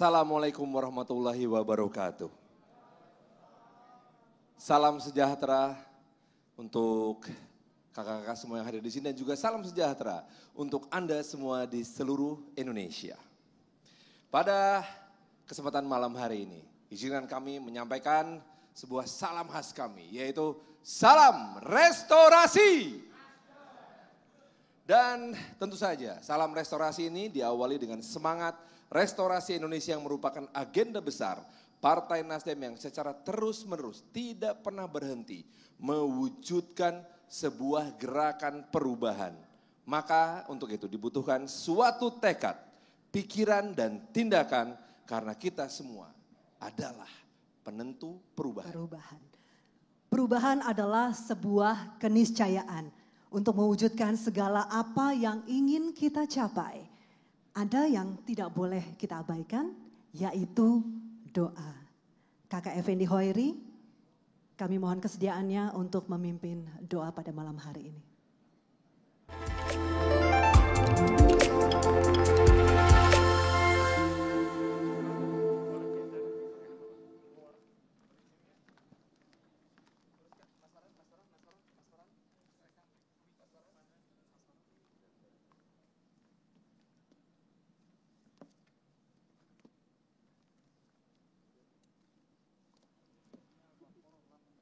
Assalamualaikum warahmatullahi wabarakatuh. Salam sejahtera untuk kakak-kakak semua yang hadir di sini dan juga salam sejahtera untuk Anda semua di seluruh Indonesia. Pada kesempatan malam hari ini, izinkan kami menyampaikan sebuah salam khas kami, yaitu salam restorasi. Dan tentu saja salam restorasi ini diawali dengan semangat restorasi Indonesia yang merupakan agenda besar Partai Nasdem yang secara terus-menerus tidak pernah berhenti mewujudkan sebuah gerakan perubahan. Maka untuk itu dibutuhkan suatu tekad, pikiran dan tindakan karena kita semua adalah penentu perubahan. Perubahan adalah sebuah keniscayaan untuk mewujudkan segala apa yang ingin kita capai. Ada yang tidak boleh kita abaikan, yaitu doa. Kakak Effendi Hoiri, kami mohon kesediaannya untuk memimpin doa pada malam hari ini.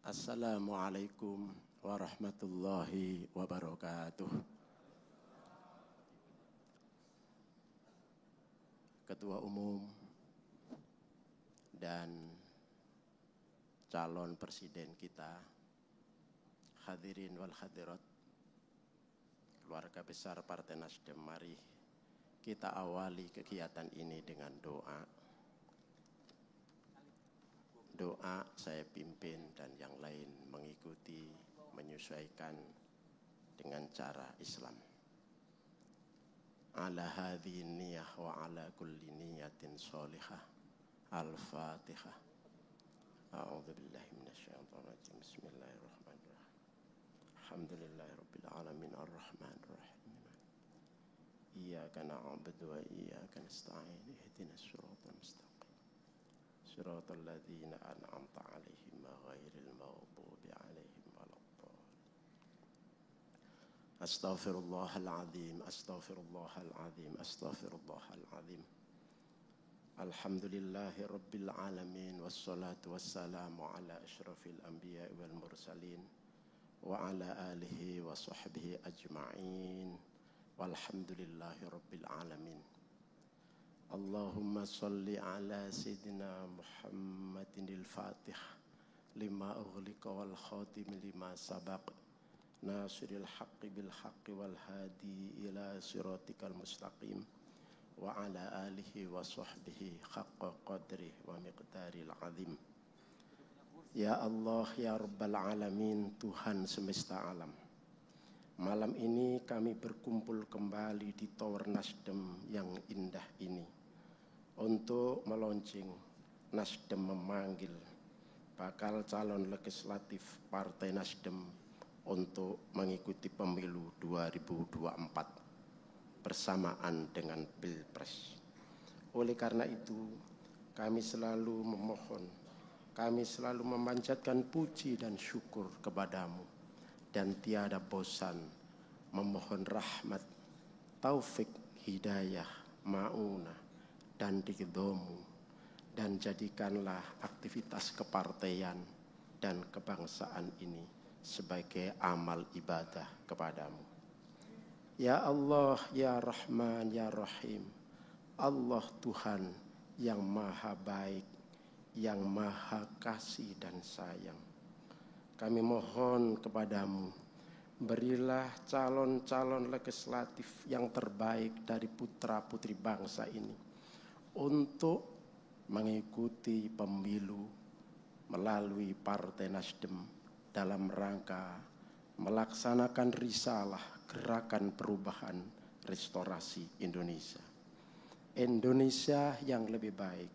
Assalamualaikum warahmatullahi wabarakatuh. Ketua Umum dan calon presiden kita, hadirin wal hadirat, keluarga besar Partai Nasdem, mari kita awali kegiatan ini dengan doa. Doa saya pimpin dan yang lain mengikuti, menyesuaikan dengan cara Islam. Ala hadhi niyah wa ala kulli niyatin sholihah. Al-Fatihah. A'udzu billahi minasyaitonir rajim. Bismillahirrahmanirrahim. Alhamdulillahirabbil alamin arrahmanir rahim. Iyyaka na'budu wa iyyaka nasta'in. Ihdinas siratal mustaqim. صراط الذين أنعمت عليهم غير المغضوب عليهم ولا الضالين. أستغفر الله العظيم أستغفر الله العظيم أستغفر الله العظيم. الحمد لله رب العالمين والصلاة والسلام على أشرف الأنبياء والمرسلين وعلى آله وصحبه أجمعين والحمد لله رب العالمين. Allahumma salli ala Sayyidina Muhammadin al-Fatih lima ughliqa wal khatim lima sabaq nasiril haqqi bil haqqi wal hadi ila siratikal mustaqim wa ala alihi wa sahbihi haqqa qadri wa miqdaril azim. Ya Allah, ya Rabbal Alamin, Tuhan semesta alam, malam ini kami berkumpul kembali di Tower Nasdem yang indah ini untuk meluncing Nasdem memanggil bakal calon legislatif Partai Nasdem untuk mengikuti pemilu 2024 bersamaan dengan Pilpres. Oleh karena itu, kami selalu memohon, kami selalu memanjatkan puji dan syukur kepadamu dan tiada bosan memohon rahmat, taufik, hidayah, ma'unah dan ridhomu, dan jadikanlah aktivitas kepartaian dan kebangsaan ini sebagai amal ibadah kepadamu. Ya Allah, ya Rahman, ya Rahim, Allah Tuhan yang maha baik, yang maha kasih dan sayang. Kami mohon kepadamu, berilah calon-calon legislatif yang terbaik dari putra-putri bangsa ini untuk mengikuti pemilu melalui Partai Nasdem dalam rangka melaksanakan risalah gerakan perubahan restorasi Indonesia. Indonesia yang lebih baik,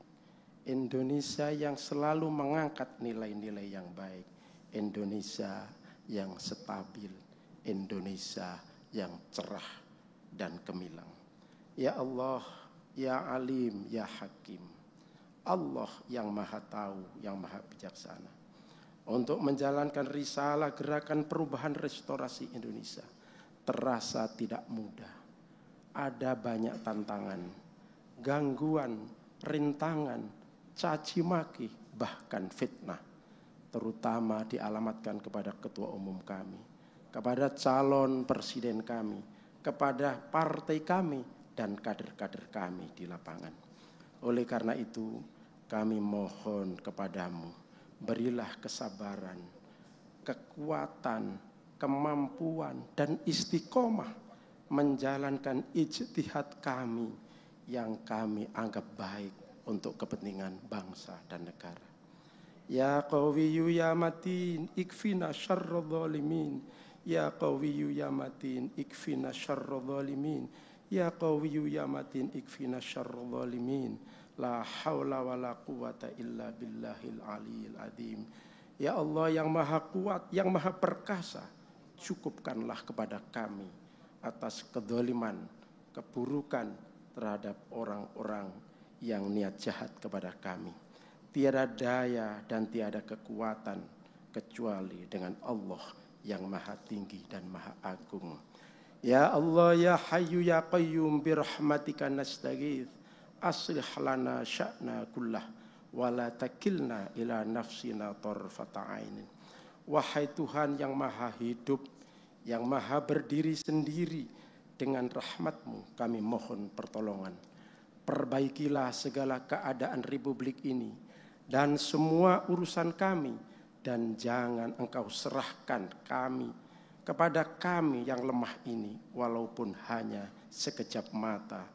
Indonesia yang selalu mengangkat nilai-nilai yang baik, Indonesia yang stabil, Indonesia yang cerah dan gemilang. Ya Allah, Ya Alim, Ya Hakim, Allah yang maha tahu, yang maha bijaksana. Untuk menjalankan risalah gerakan perubahan restorasi Indonesia terasa tidak mudah. Ada banyak tantangan, gangguan, rintangan, caci maki, bahkan fitnah. Terutama dialamatkan kepada ketua umum kami, kepada calon presiden kami, kepada partai kami, dan kader-kader kami di lapangan. Oleh karena itu, kami mohon kepadamu, berilah kesabaran, kekuatan, kemampuan, dan istiqomah menjalankan ijtihad kami yang kami anggap baik untuk kepentingan bangsa dan negara. Ya Qawiyyu ya Matin, ikfina syarra zalimin. Ya Qawiyyu ya Matin, ikfina syarra zalimin. Ya Qawiyyu ya Matin, ikfina syarra zalimin. La haula wa la quwata illa billahil aliyil azim. Ya Allah yang maha kuat, yang maha perkasa, cukupkanlah kepada kami atas kedzaliman, keburukan terhadap orang-orang yang niat jahat kepada kami. Tiada daya dan tiada kekuatan kecuali dengan Allah yang maha tinggi dan maha agung. Ya Allah ya Hayyu ya Qayyum birahmatika nastaghith. Aslih lana sya'na kullah wa la takilna ila nafsina tarfata ainin. Wahai Tuhan yang maha hidup, yang maha berdiri sendiri, dengan rahmat-Mu kami mohon pertolongan. Perbaikilah segala keadaan republik ini dan semua urusan kami, dan jangan Engkau serahkan kami kepada kami yang lemah ini walaupun hanya sekejap mata.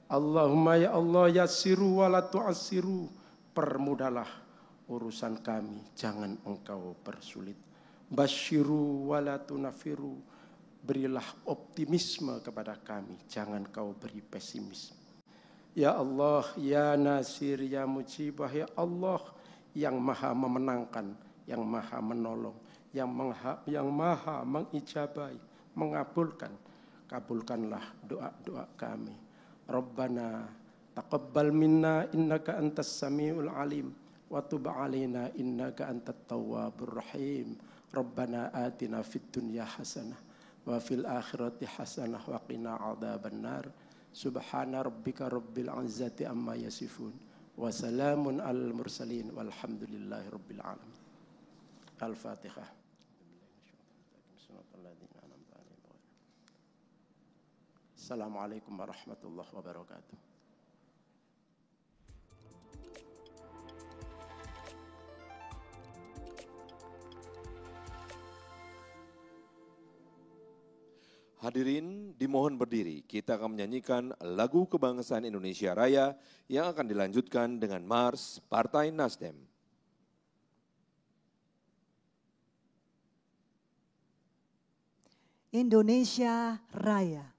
Allahumma ya Allah yassiru wa la tu'assiru, permudahlah urusan kami, jangan Engkau persulit. Basyiru wa la tunafiru, berilah optimisme kepada kami, jangan Kau beri pesimisme. Ya Allah, ya Nasir, ya Mujibah, ya Allah yang maha memenangkan, yang maha menolong, yang maha mengijabai, mengabulkan. Kabulkanlah doa-doa kami. Rabbana taqabbal minna innaka antas samiul alim wa tub alaina innaka antat tawwabur rahim. Rabbana atina fid dunya hasanah wa fil akhirati hasanah wa qina adzabannar. Subhana rabbika rabbil izzati amma yasifun wa salamun alal mursalin walhamdulillahi rabbil alamin. Al-Fatihah. Assalamualaikum warahmatullahi wabarakatuh. Hadirin dimohon berdiri, kita akan menyanyikan lagu kebangsaan Indonesia Raya yang akan dilanjutkan dengan Mars Partai Nasdem. Indonesia Raya.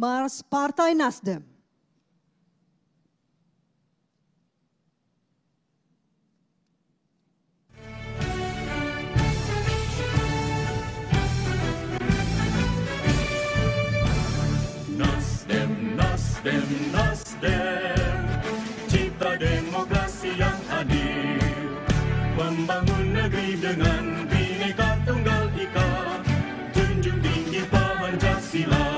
Mars Partai Nasdem. Nasdem, Nasdem, Nasdem, cipta demokrasi yang adil, membangun negeri dengan Bhinneka Tunggal Ika, junjung tinggi Pancasila.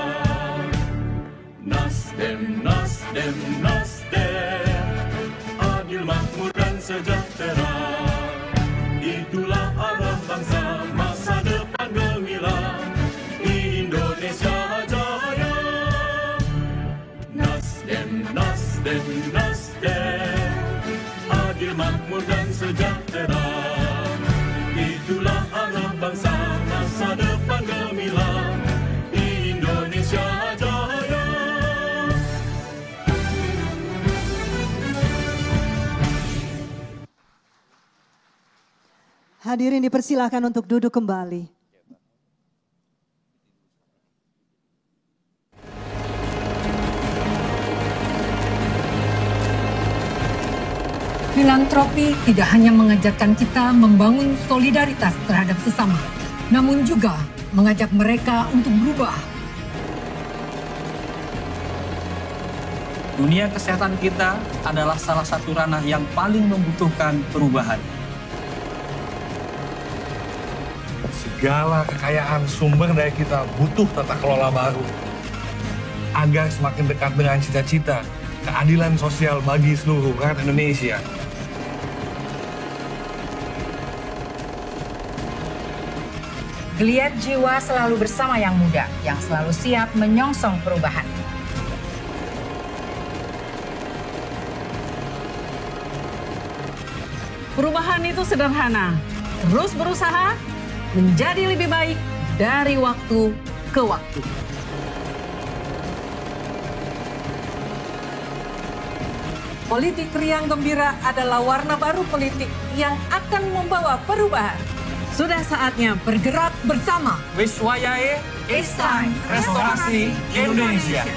Nasdem, Nasdem, Nasdem, adil, makmur dan sejahtera, itulah arah bangsa masa depan gemilang Indonesia Jaya. Nasdem, Nasdem, Nasdem, adil, makmur dan sejahtera, itulah arah bangsa masa depan gemilang Indonesia Jaya. Hadirin dipersilakan untuk duduk kembali. Filantropi tidak hanya mengajarkan kita membangun solidaritas terhadap sesama, namun juga mengajak mereka untuk berubah. Dunia kesehatan kita adalah salah satu ranah yang paling membutuhkan perubahan. Segala kekayaan sumber daya kita butuh tata kelola baru agar semakin dekat dengan cita-cita keadilan sosial bagi seluruh rakyat Indonesia. Geliat jiwa selalu bersama yang muda, yang selalu siap menyongsong perubahan. Perubahan itu sederhana, terus berusaha menjadi lebih baik dari waktu ke waktu. Politik riang gembira adalah warna baru politik yang akan membawa perubahan. Sudah saatnya Bergerak bersama. Wiswayahe, It's time. Restorasi Indonesia.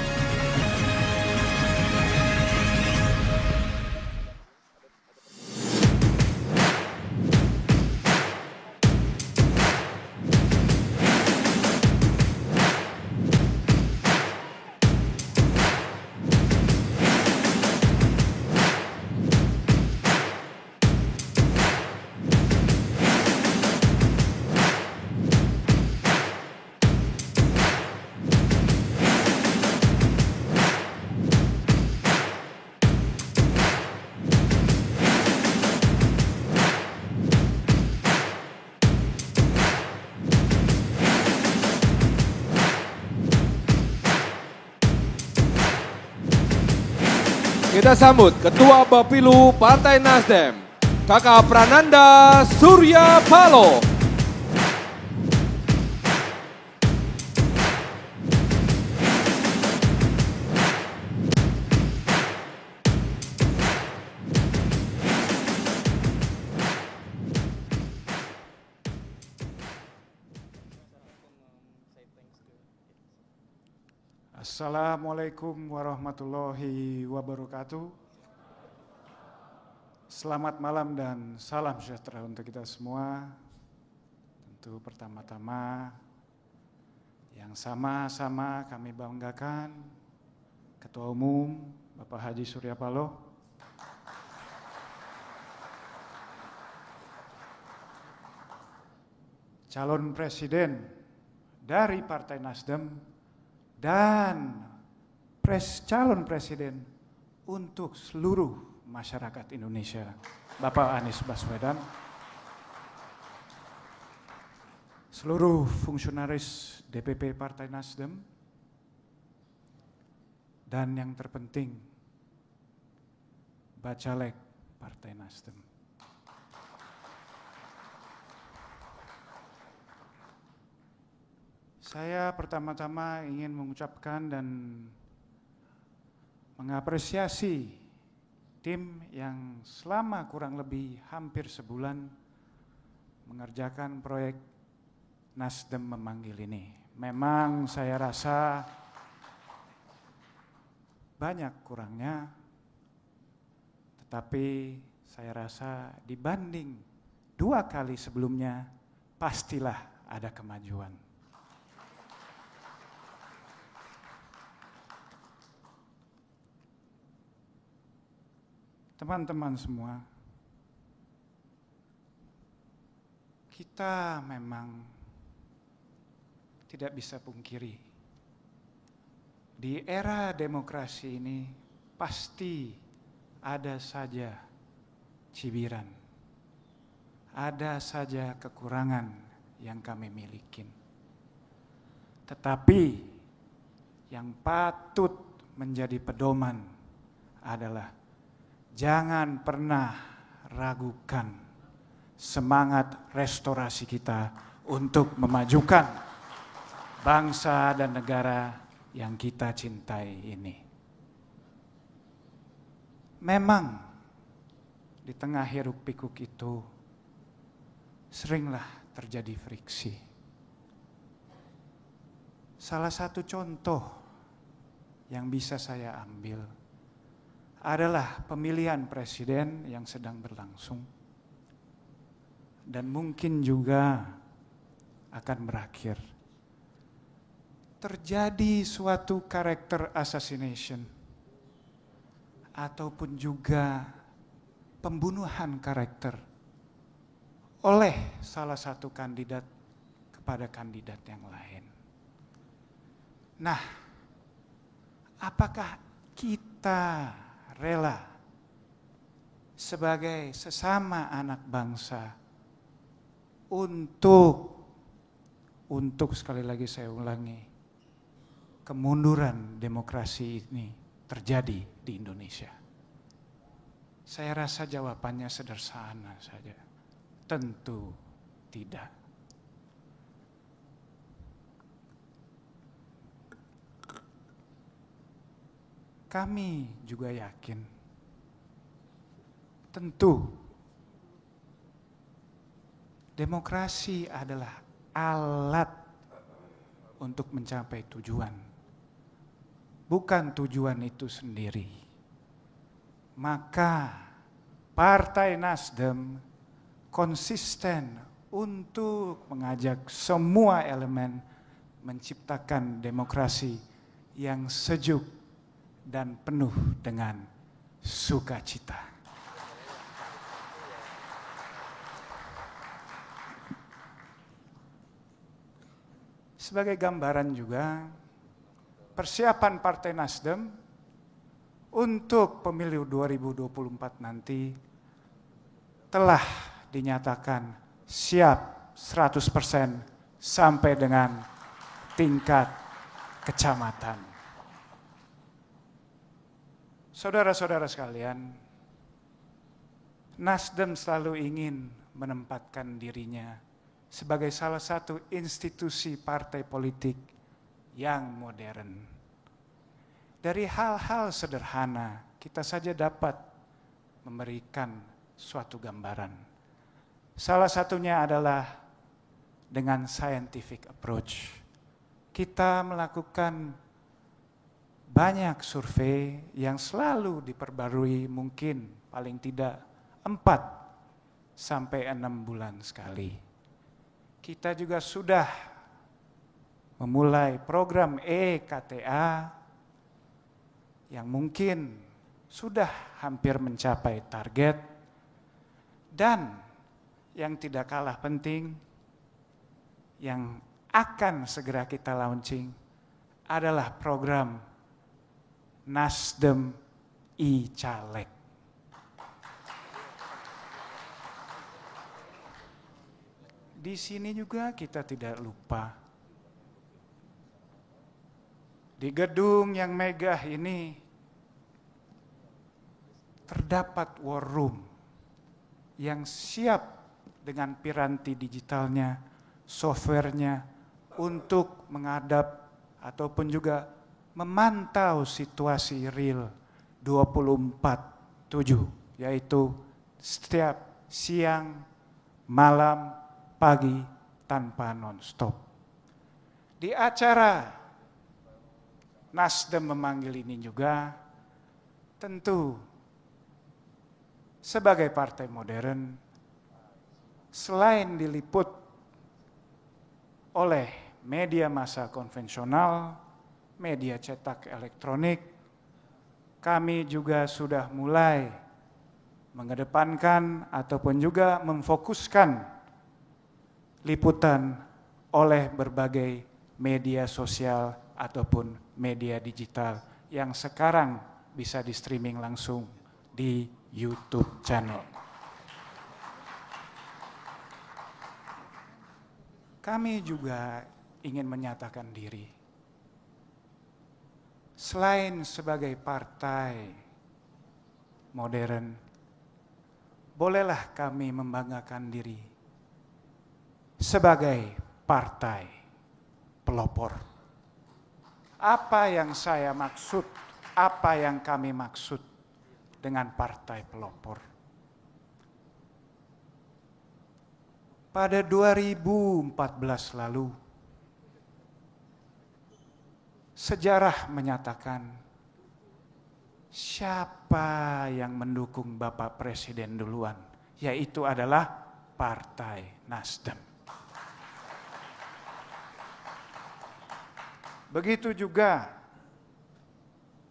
Kita sambut Ketua Bapilu Partai Nasdem, Kakak Prananda Surya Paloh. Assalamualaikum warahmatullahi wabarakatuh. Selamat malam dan salam sejahtera untuk kita semua. Tentu pertama-tama yang sama-sama kami banggakan Ketua Umum Bapak Haji Surya Paloh, calon presiden dari Partai Nasdem, dan calon presiden untuk seluruh masyarakat Indonesia, Bapak Anies Baswedan, seluruh fungsionaris DPP Partai Nasdem, dan yang terpenting, Bacalek Partai Nasdem. Saya pertama-tama ingin mengucapkan dan mengapresiasi tim yang selama kurang lebih hampir sebulan mengerjakan proyek Nasdem Memanggil ini. Memang saya rasa banyak kurangnya, tetapi saya rasa dibanding 2 kali sebelumnya pastilah ada kemajuan. Teman-teman semua, kita memang tidak bisa pungkiri, di era demokrasi ini pasti ada saja cibiran, ada saja kekurangan yang kami miliki. Tetapi yang patut menjadi pedoman adalah jangan pernah ragukan semangat restorasi kita untuk memajukan bangsa dan negara yang kita cintai ini. Memang di tengah hiruk pikuk itu seringlah terjadi friksi. Salah satu contoh yang bisa saya ambil adalah pemilihan presiden yang sedang berlangsung dan mungkin juga akan berakhir. Terjadi suatu character assassination ataupun juga pembunuhan karakter oleh salah satu kandidat kepada kandidat yang lain. Nah, apakah kita rela sebagai sesama anak bangsa untuk sekali lagi saya ulangi, kemunduran demokrasi ini terjadi di Indonesia? Saya rasa jawabannya sederhana saja. Tentu tidak. Kami juga yakin, tentu demokrasi adalah alat untuk mencapai tujuan, bukan tujuan itu sendiri. Maka Partai Nasdem konsisten untuk mengajak semua elemen menciptakan demokrasi yang sejuk dan penuh dengan sukacita. Sebagai gambaran juga, persiapan Partai Nasdem untuk pemilu 2024 nanti telah dinyatakan siap 100% sampai dengan tingkat kecamatan. Saudara-saudara sekalian, Nasdem selalu ingin menempatkan dirinya sebagai salah satu institusi partai politik yang modern. Dari hal-hal sederhana, kita saja dapat memberikan suatu gambaran. Salah satunya adalah dengan scientific approach. Kita melakukan banyak survei yang selalu diperbarui, mungkin paling tidak 4 sampai 6 bulan sekali. Kita juga sudah memulai program EKTA yang mungkin sudah hampir mencapai target, dan yang tidak kalah penting yang akan segera kita launching adalah program Nasdem e-Caleg. Di sini juga kita tidak lupa, di gedung yang megah ini terdapat war room yang siap dengan piranti digitalnya, softwarenya untuk menghadap ataupun juga memantau situasi real 24/7, yaitu setiap siang, malam, pagi tanpa non-stop. Di acara Nasdem memanggil ini juga tentu sebagai partai modern, selain diliput oleh media massa konvensional, media cetak elektronik, kami juga sudah mulai mengedepankan ataupun juga memfokuskan liputan oleh berbagai media sosial ataupun media digital yang sekarang bisa di streaming langsung di YouTube channel. Kami juga ingin menyatakan diri. Selain sebagai partai modern, bolehlah kami membanggakan diri sebagai partai pelopor. Apa yang saya maksud, apa yang kami maksud dengan partai pelopor? Pada 2014 lalu, sejarah menyatakan siapa yang mendukung Bapak Presiden duluan, yaitu adalah Partai Nasdem. Begitu juga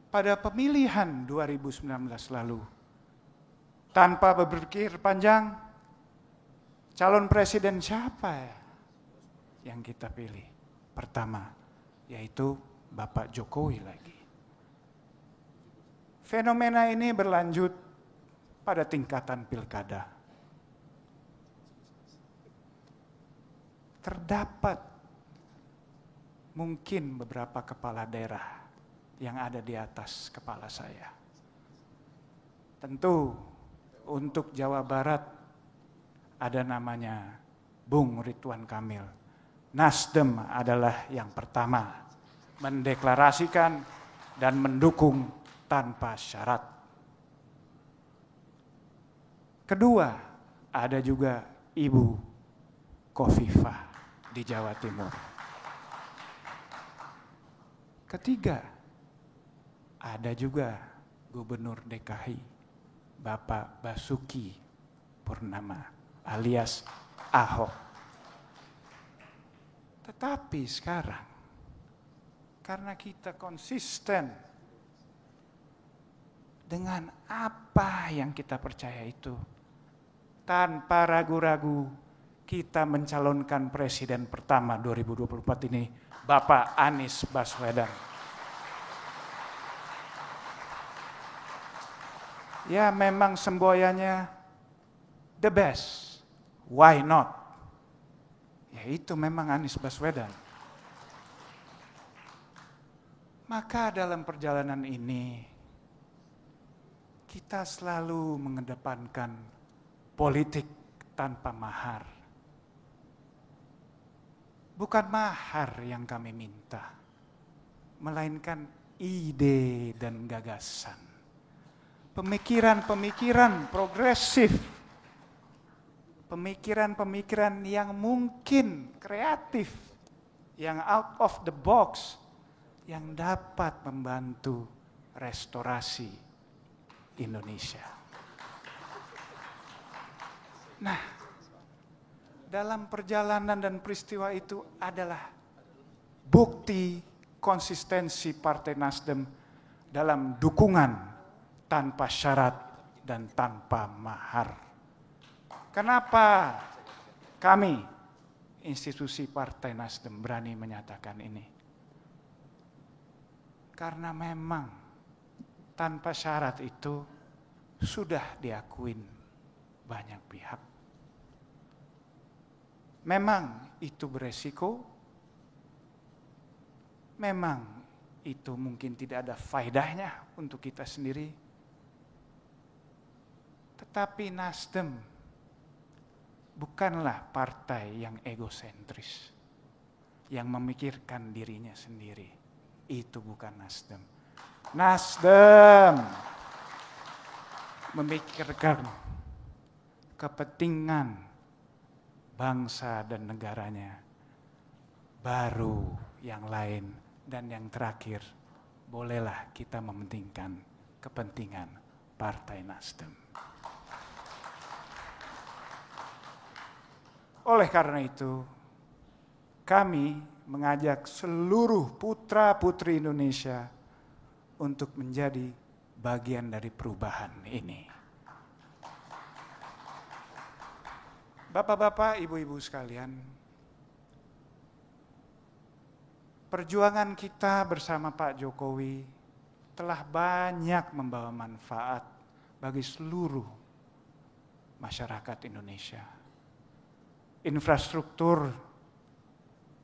pada pemilihan 2019 lalu, tanpa berpikir panjang, calon presiden siapa yang kita pilih? Pertama, yaitu Bapak Jokowi lagi. Fenomena ini berlanjut pada tingkatan pilkada. Terdapat mungkin beberapa kepala daerah yang ada di atas kepala saya. Tentu untuk Jawa Barat ada namanya Bung Ridwan Kamil. Nasdem adalah yang pertama mendeklarasikan dan mendukung tanpa syarat. Kedua, ada juga Ibu Khofifah di Jawa Timur. Ketiga, ada juga Gubernur DKI Bapak Basuki Purnama alias Ahok. Tetapi sekarang, karena kita konsisten dengan apa yang kita percaya itu, tanpa ragu-ragu kita mencalonkan presiden pertama 2024 ini, Bapak Anies Baswedan. Ya memang semboyannya the best, why not? Ya itu memang Anies Baswedan. Maka dalam perjalanan ini, kita selalu mengedepankan politik tanpa mahar. Bukan mahar yang kami minta, melainkan ide dan gagasan. Pemikiran-pemikiran progresif, pemikiran-pemikiran yang mungkin kreatif, yang out of the box, yang dapat membantu restorasi Indonesia. Nah, dalam perjalanan dan peristiwa itu adalah bukti konsistensi Partai Nasdem dalam dukungan tanpa syarat dan tanpa mahar. Kenapa kami, institusi Partai Nasdem, berani menyatakan ini? Karena memang tanpa syarat itu sudah diakuin banyak pihak. Memang itu beresiko, memang itu mungkin tidak ada faedahnya untuk kita sendiri. Tetapi Nasdem bukanlah partai yang egosentris, yang memikirkan dirinya sendiri. Itu bukan Nasdem. Nasdem memikirkan kepentingan bangsa dan negaranya. Baru yang lain dan yang terakhir, bolehlah kita mementingkan kepentingan Partai Nasdem. Oleh karena itu, kami mengajak seluruh putra-putri Indonesia untuk menjadi bagian dari perubahan ini. Bapak-bapak, ibu-ibu sekalian, perjuangan kita bersama Pak Jokowi telah banyak membawa manfaat bagi seluruh masyarakat Indonesia. Infrastruktur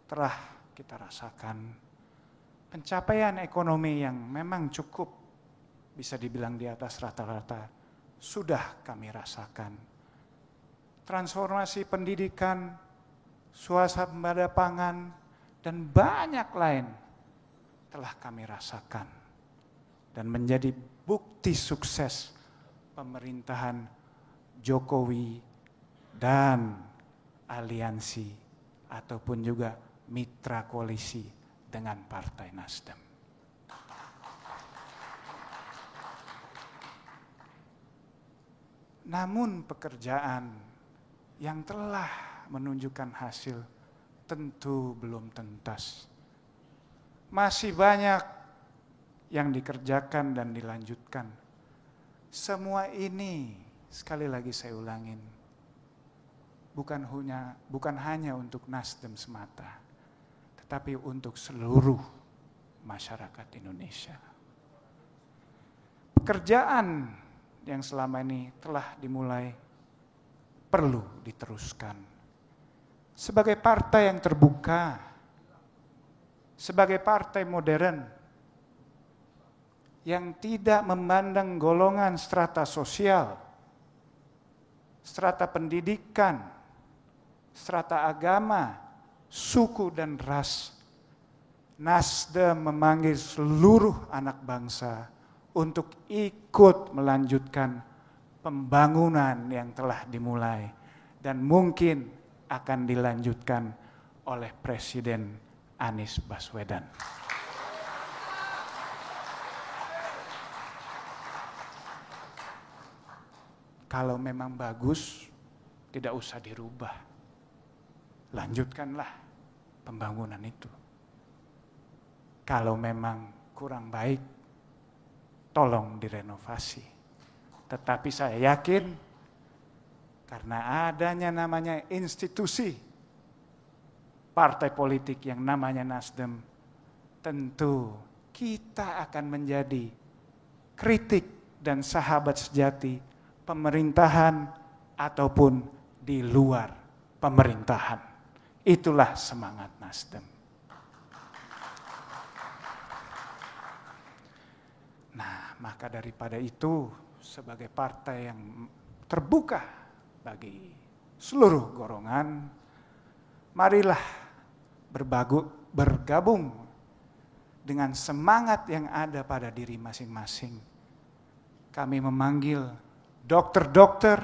telah kita rasakan, pencapaian ekonomi yang memang cukup bisa dibilang di atas rata-rata sudah kami rasakan. Transformasi pendidikan, swasembada pangan, dan banyak lain telah kami rasakan dan menjadi bukti sukses pemerintahan Jokowi dan aliansi ataupun juga mitra koalisi dengan Partai Nasdem. Namun pekerjaan yang telah menunjukkan hasil tentu belum tuntas. Masih banyak yang dikerjakan dan dilanjutkan. Semua ini, sekali lagi saya ulangin, bukan hanya untuk Nasdem semata, tetapi untuk seluruh masyarakat Indonesia. Pekerjaan yang selama ini telah dimulai perlu diteruskan. Sebagai partai yang terbuka, sebagai partai modern, yang tidak memandang golongan strata sosial, strata pendidikan, strata agama, suku dan ras, Nasdem memanggil seluruh anak bangsa untuk ikut melanjutkan pembangunan yang telah dimulai dan mungkin akan dilanjutkan oleh Presiden Anies Baswedan. Kalau memang bagus, tidak usah dirubah. Lanjutkanlah pembangunan itu. Kalau memang kurang baik, tolong direnovasi. Tetapi saya yakin, karena adanya namanya institusi partai politik yang namanya Nasdem, tentu kita akan menjadi kritik dan sahabat sejati pemerintahan ataupun di luar pemerintahan. Itulah semangat Nasdem. Nah, maka daripada itu, sebagai partai yang terbuka bagi seluruh golongan, marilah bergabung dengan semangat yang ada pada diri masing-masing. Kami memanggil dokter-dokter,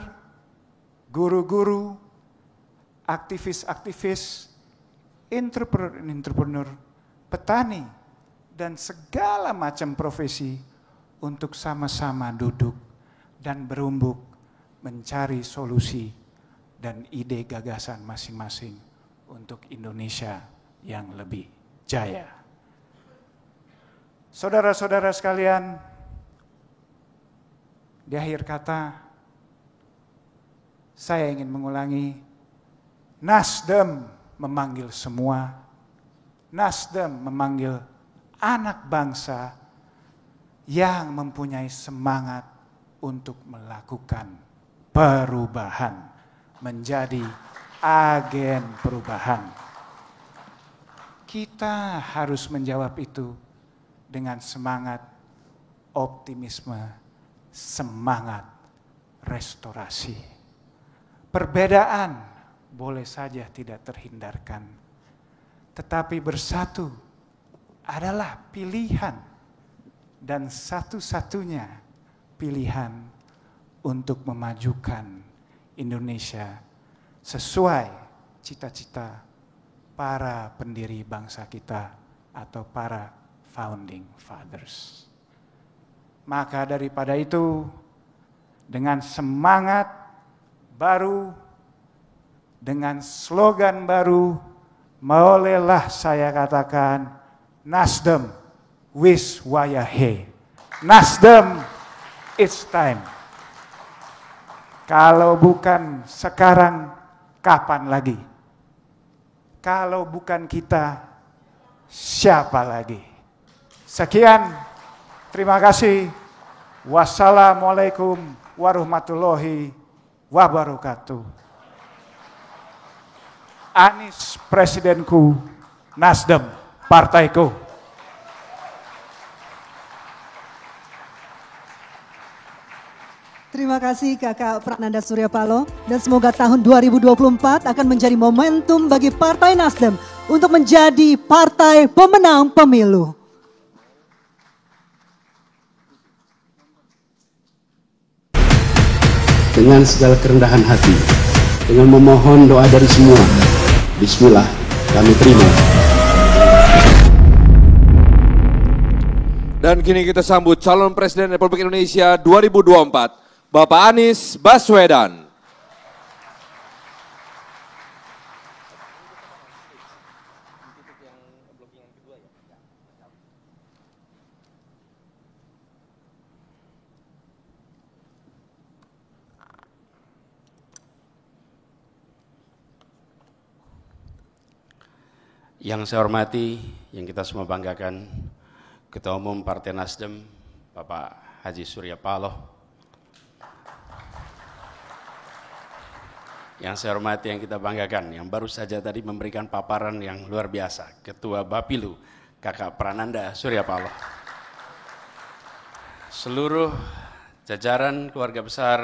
guru-guru, aktivis-aktivis, entrepreneur, petani, dan segala macam profesi untuk sama-sama duduk dan berumbuk mencari solusi dan ide gagasan masing-masing untuk Indonesia yang lebih jaya. Saudara-saudara sekalian, di akhir kata, saya ingin mengulangi, Nasdem memanggil semua, Nasdem memanggil anak bangsa yang mempunyai semangat untuk melakukan perubahan, menjadi agen perubahan. Kita harus menjawab itu dengan semangat optimisme, semangat restorasi. Perbedaan boleh saja tidak terhindarkan, tetapi bersatu adalah pilihan dan satu-satunya pilihan untuk memajukan Indonesia sesuai cita-cita para pendiri bangsa kita atau para founding fathers. Maka daripada itu, dengan semangat baru, dengan slogan baru, bolehlah saya katakan, Nasdem wis wayahe. Nasdem, it's time. Kalau bukan sekarang, kapan lagi? Kalau bukan kita, siapa lagi? Sekian, terima kasih. Wassalamualaikum warahmatullahi wabarakatuh. Anies presidenku, Nasdem partaiku. Terima kasih Kakak Prananda Surya Paloh, dan semoga tahun 2024 akan menjadi momentum bagi Partai Nasdem untuk menjadi partai pemenang pemilu. Dengan segala kerendahan hati, dengan memohon doa dari semua, bismillah, kami terima. Dan kini kita sambut calon Presiden Republik Indonesia 2024, Bapak Anies Baswedan. Yang saya hormati, yang kita semua banggakan, Ketua Umum Partai Nasdem, Bapak Haji Surya Paloh. Yang saya hormati, yang kita banggakan, yang baru saja tadi memberikan paparan yang luar biasa, Ketua Bapilu, Kakak Prananda Surya Paloh. Seluruh jajaran keluarga besar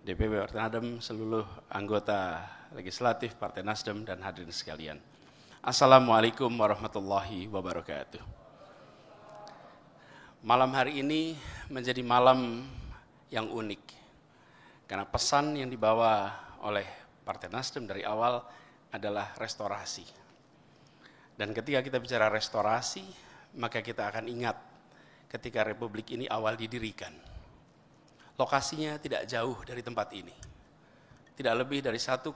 DPP Partai Nasdem, seluruh anggota legislatif Partai Nasdem dan hadirin sekalian. Assalamualaikum warahmatullahi wabarakatuh. Malam hari ini menjadi malam yang unik, karena pesan yang dibawa oleh Partai Nasdem dari awal adalah restorasi. Dan ketika kita bicara restorasi, maka kita akan ingat ketika Republik ini awal didirikan. Lokasinya tidak jauh dari tempat ini. Tidak lebih dari 1,2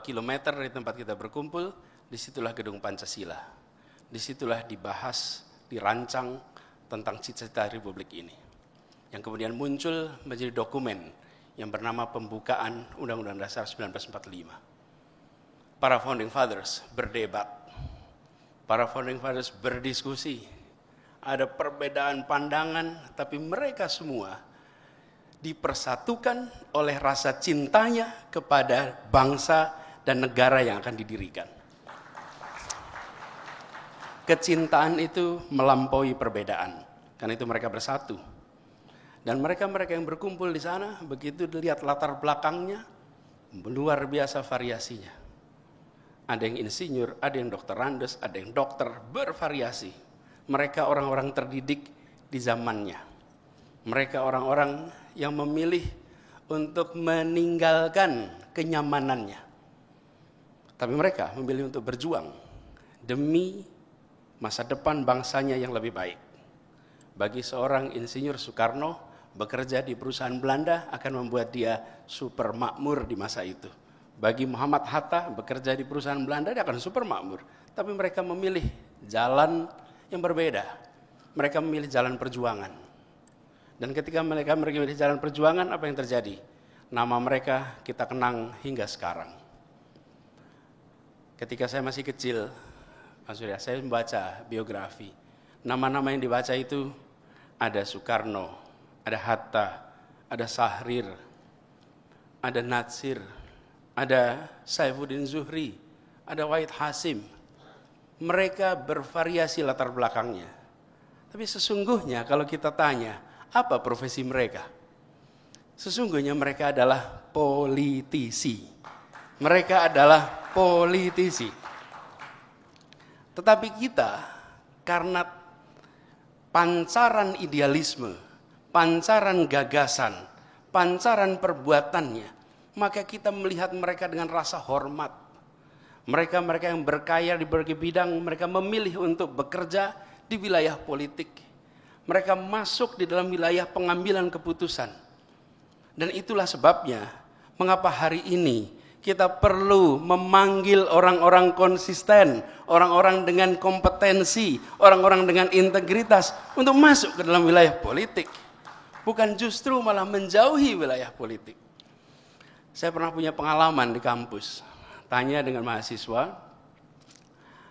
kilometer dari tempat kita berkumpul. Disitulah gedung Pancasila, disitulah dibahas, dirancang tentang cita-cita Republik ini. Yang kemudian muncul menjadi dokumen yang bernama Pembukaan Undang-Undang Dasar 1945. Para Founding Fathers berdebat, para Founding Fathers berdiskusi, ada perbedaan pandangan, tapi mereka semua dipersatukan oleh rasa cintanya kepada bangsa dan negara yang akan didirikan. Kecintaan itu melampaui perbedaan, karena itu mereka bersatu. Dan mereka-mereka yang berkumpul di sana, begitu dilihat latar belakangnya, luar biasa variasinya. Ada yang insinyur, ada yang dokterandes, ada yang dokter, bervariasi. Mereka orang-orang terdidik di zamannya. Mereka orang-orang yang memilih untuk meninggalkan kenyamanannya. Tapi mereka memilih untuk berjuang demi masa depan bangsanya yang lebih baik. Bagi seorang insinyur Soekarno, bekerja di perusahaan Belanda akan membuat dia super makmur di masa itu. Bagi Muhammad Hatta, bekerja di perusahaan Belanda, dia akan super makmur. Tapi mereka memilih jalan yang berbeda. Mereka memilih jalan perjuangan. Dan ketika mereka memilih jalan perjuangan, apa yang terjadi? Nama mereka kita kenang hingga sekarang. Ketika saya masih kecil, Mas Surya, saya membaca biografi. Nama-nama yang dibaca itu ada Soekarno, ada Hatta, ada Sahrir, ada Natsir, ada Saifuddin Zuhri, ada Wahid Hasim. Mereka bervariasi latar belakangnya. Tapi sesungguhnya kalau kita tanya, apa profesi mereka? Sesungguhnya mereka adalah politisi. Mereka adalah politisi. Tetapi kita, karena pancaran idealisme, pancaran gagasan, pancaran perbuatannya, maka kita melihat mereka dengan rasa hormat. Mereka-mereka yang berkaya di berbagai bidang, mereka memilih untuk bekerja di wilayah politik. Mereka masuk di dalam wilayah pengambilan keputusan. Dan itulah sebabnya mengapa hari ini kita perlu memanggil orang-orang konsisten, orang-orang dengan kompetensi, orang-orang dengan integritas untuk masuk ke dalam wilayah politik. Bukan justru malah menjauhi wilayah politik. Saya pernah punya pengalaman di kampus. Tanya dengan mahasiswa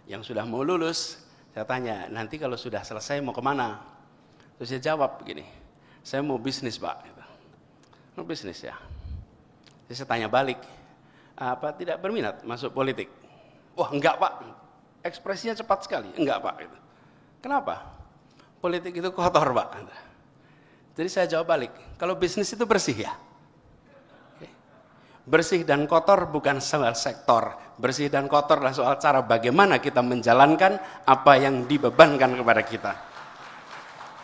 yang sudah mau lulus, saya tanya, nanti kalau sudah selesai mau kemana? Terus dia jawab begini, saya mau bisnis Pak. Mau bisnis ya? Jadi saya tanya balik, apa tidak berminat masuk politik? Wah enggak Pak, ekspresinya cepat sekali, enggak Pak. Kenapa? Politik itu kotor Pak. Jadi saya jawab balik, kalau bisnis itu bersih ya? Bersih dan kotor bukan soal sektor, bersih dan kotor adalah soal cara bagaimana kita menjalankan apa yang dibebankan kepada kita.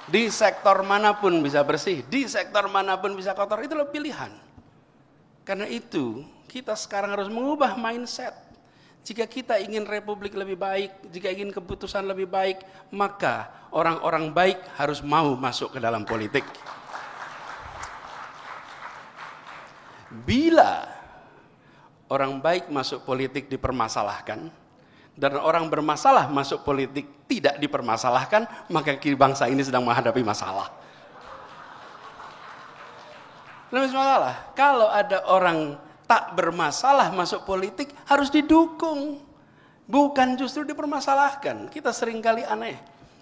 Di sektor manapun bisa bersih, di sektor manapun bisa kotor, itulah pilihan. Karena itu, kita sekarang harus mengubah mindset. Jika kita ingin republik lebih baik, jika ingin keputusan lebih baik, maka orang-orang baik harus mau masuk ke dalam politik. Bila orang baik masuk politik dipermasalahkan, dan orang bermasalah masuk politik tidak dipermasalahkan, maka bangsa ini sedang menghadapi masalah. Lebih masalah, kalau ada orang tak bermasalah masuk politik harus didukung, bukan justru dipermasalahkan. Kita seringkali aneh.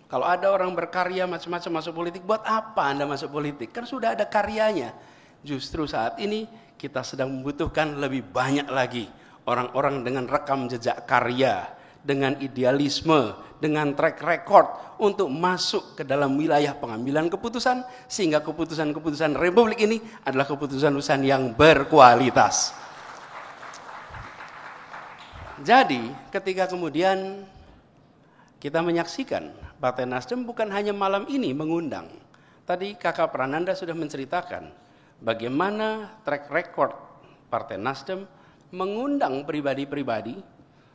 Kalau ada orang berkarya macam-macam masuk politik, buat apa Anda masuk politik? Kan sudah ada karyanya. Justru saat ini kita sedang membutuhkan lebih banyak lagi orang-orang dengan rekam jejak karya, dengan idealisme, dengan track record untuk masuk ke dalam wilayah pengambilan keputusan, sehingga keputusan-keputusan republik ini adalah keputusan-keputusan yang berkualitas. Jadi ketika kemudian kita menyaksikan Partai Nasdem bukan hanya malam ini mengundang, tadi Kakak Prananda sudah menceritakan bagaimana track record Partai Nasdem mengundang pribadi-pribadi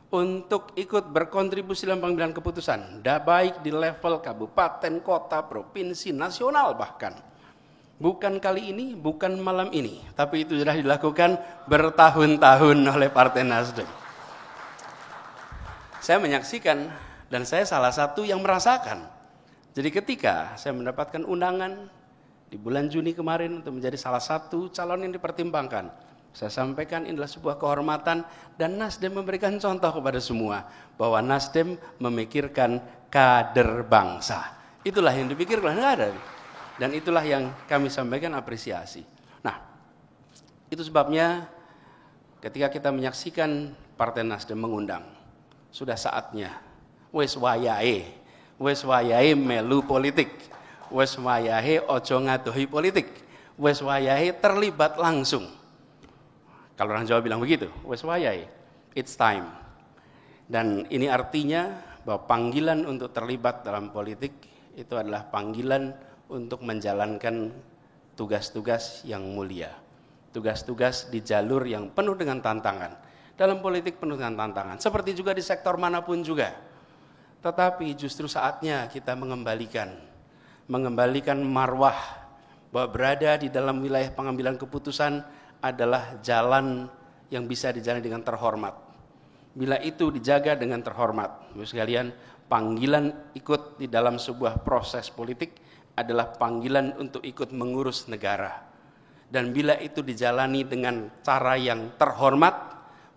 untuk ikut berkontribusi dalam pengambilan keputusan, baik di level kabupaten, kota, provinsi, nasional bahkan. Bukan kali ini, bukan malam ini, tapi itu sudah dilakukan bertahun-tahun oleh Partai Nasdem. Saya menyaksikan dan saya salah satu yang merasakan. Jadi ketika saya mendapatkan undangan di bulan Juni kemarin untuk menjadi salah satu calon yang dipertimbangkan, saya sampaikan inilah sebuah kehormatan dan Nasdem memberikan contoh kepada semua bahwa Nasdem memikirkan kader bangsa. Itulah yang dipikirkan kader. Dan itulah yang kami sampaikan apresiasi. Nah, itu sebabnya ketika kita menyaksikan Partai Nasdem mengundang, sudah saatnya wes wayahe melu politik, wes wayahe ojo ngadohi politik, wes wayahe terlibat langsung. Kalau orang Jawa bilang begitu, wes wayahe, it's time. Dan ini artinya bahwa panggilan untuk terlibat dalam politik itu adalah panggilan untuk menjalankan tugas-tugas yang mulia. Tugas-tugas di jalur yang penuh dengan tantangan. Dalam politik penuh dengan tantangan. Seperti juga di sektor manapun juga. Tetapi justru saatnya kita mengembalikan marwah bahwa berada di dalam wilayah pengambilan keputusan adalah jalan yang bisa dijalani dengan terhormat. Bila itu dijaga dengan terhormat, Bapak sekalian, panggilan ikut di dalam sebuah proses politik adalah panggilan untuk ikut mengurus negara. Dan bila itu dijalani dengan cara yang terhormat,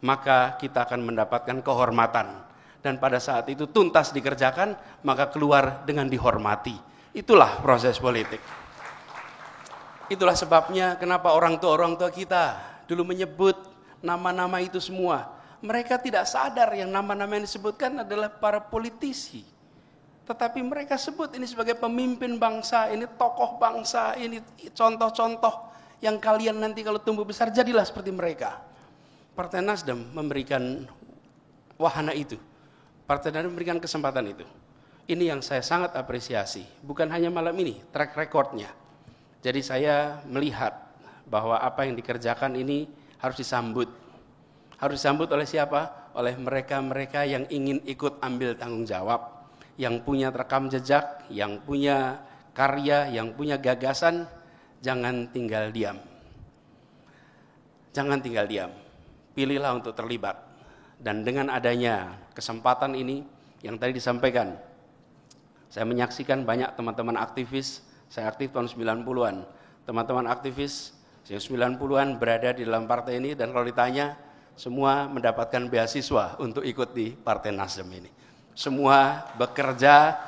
maka kita akan mendapatkan kehormatan. Dan pada saat itu tuntas dikerjakan, maka keluar dengan dihormati. Itulah proses politik. Itulah sebabnya kenapa orang tua kita dulu menyebut nama-nama itu semua. Mereka tidak sadar yang nama-nama yang disebutkan adalah para politisi. Tetapi mereka sebut ini sebagai pemimpin bangsa, ini tokoh bangsa, ini contoh-contoh yang kalian nanti kalau tumbuh besar jadilah seperti mereka. Partai Nasdem memberikan wahana itu. Partai Nasdem memberikan kesempatan itu. Ini yang saya sangat apresiasi. Bukan hanya malam ini, track recordnya. Jadi saya melihat bahwa apa yang dikerjakan ini harus disambut. Harus disambut oleh siapa? Oleh mereka-mereka yang ingin ikut ambil tanggung jawab. Yang punya rekam jejak, yang punya berkarya, yang punya gagasan, jangan tinggal diam. Jangan tinggal diam. Pilihlah untuk terlibat. Dan dengan adanya kesempatan ini yang tadi disampaikan, saya menyaksikan banyak teman-teman aktivis, saya aktif tahun 90-an. Teman-teman aktivis 90-an berada di dalam partai ini, dan kalau ditanya, semua mendapatkan beasiswa untuk ikut di Partai Nasdem ini. Semua bekerja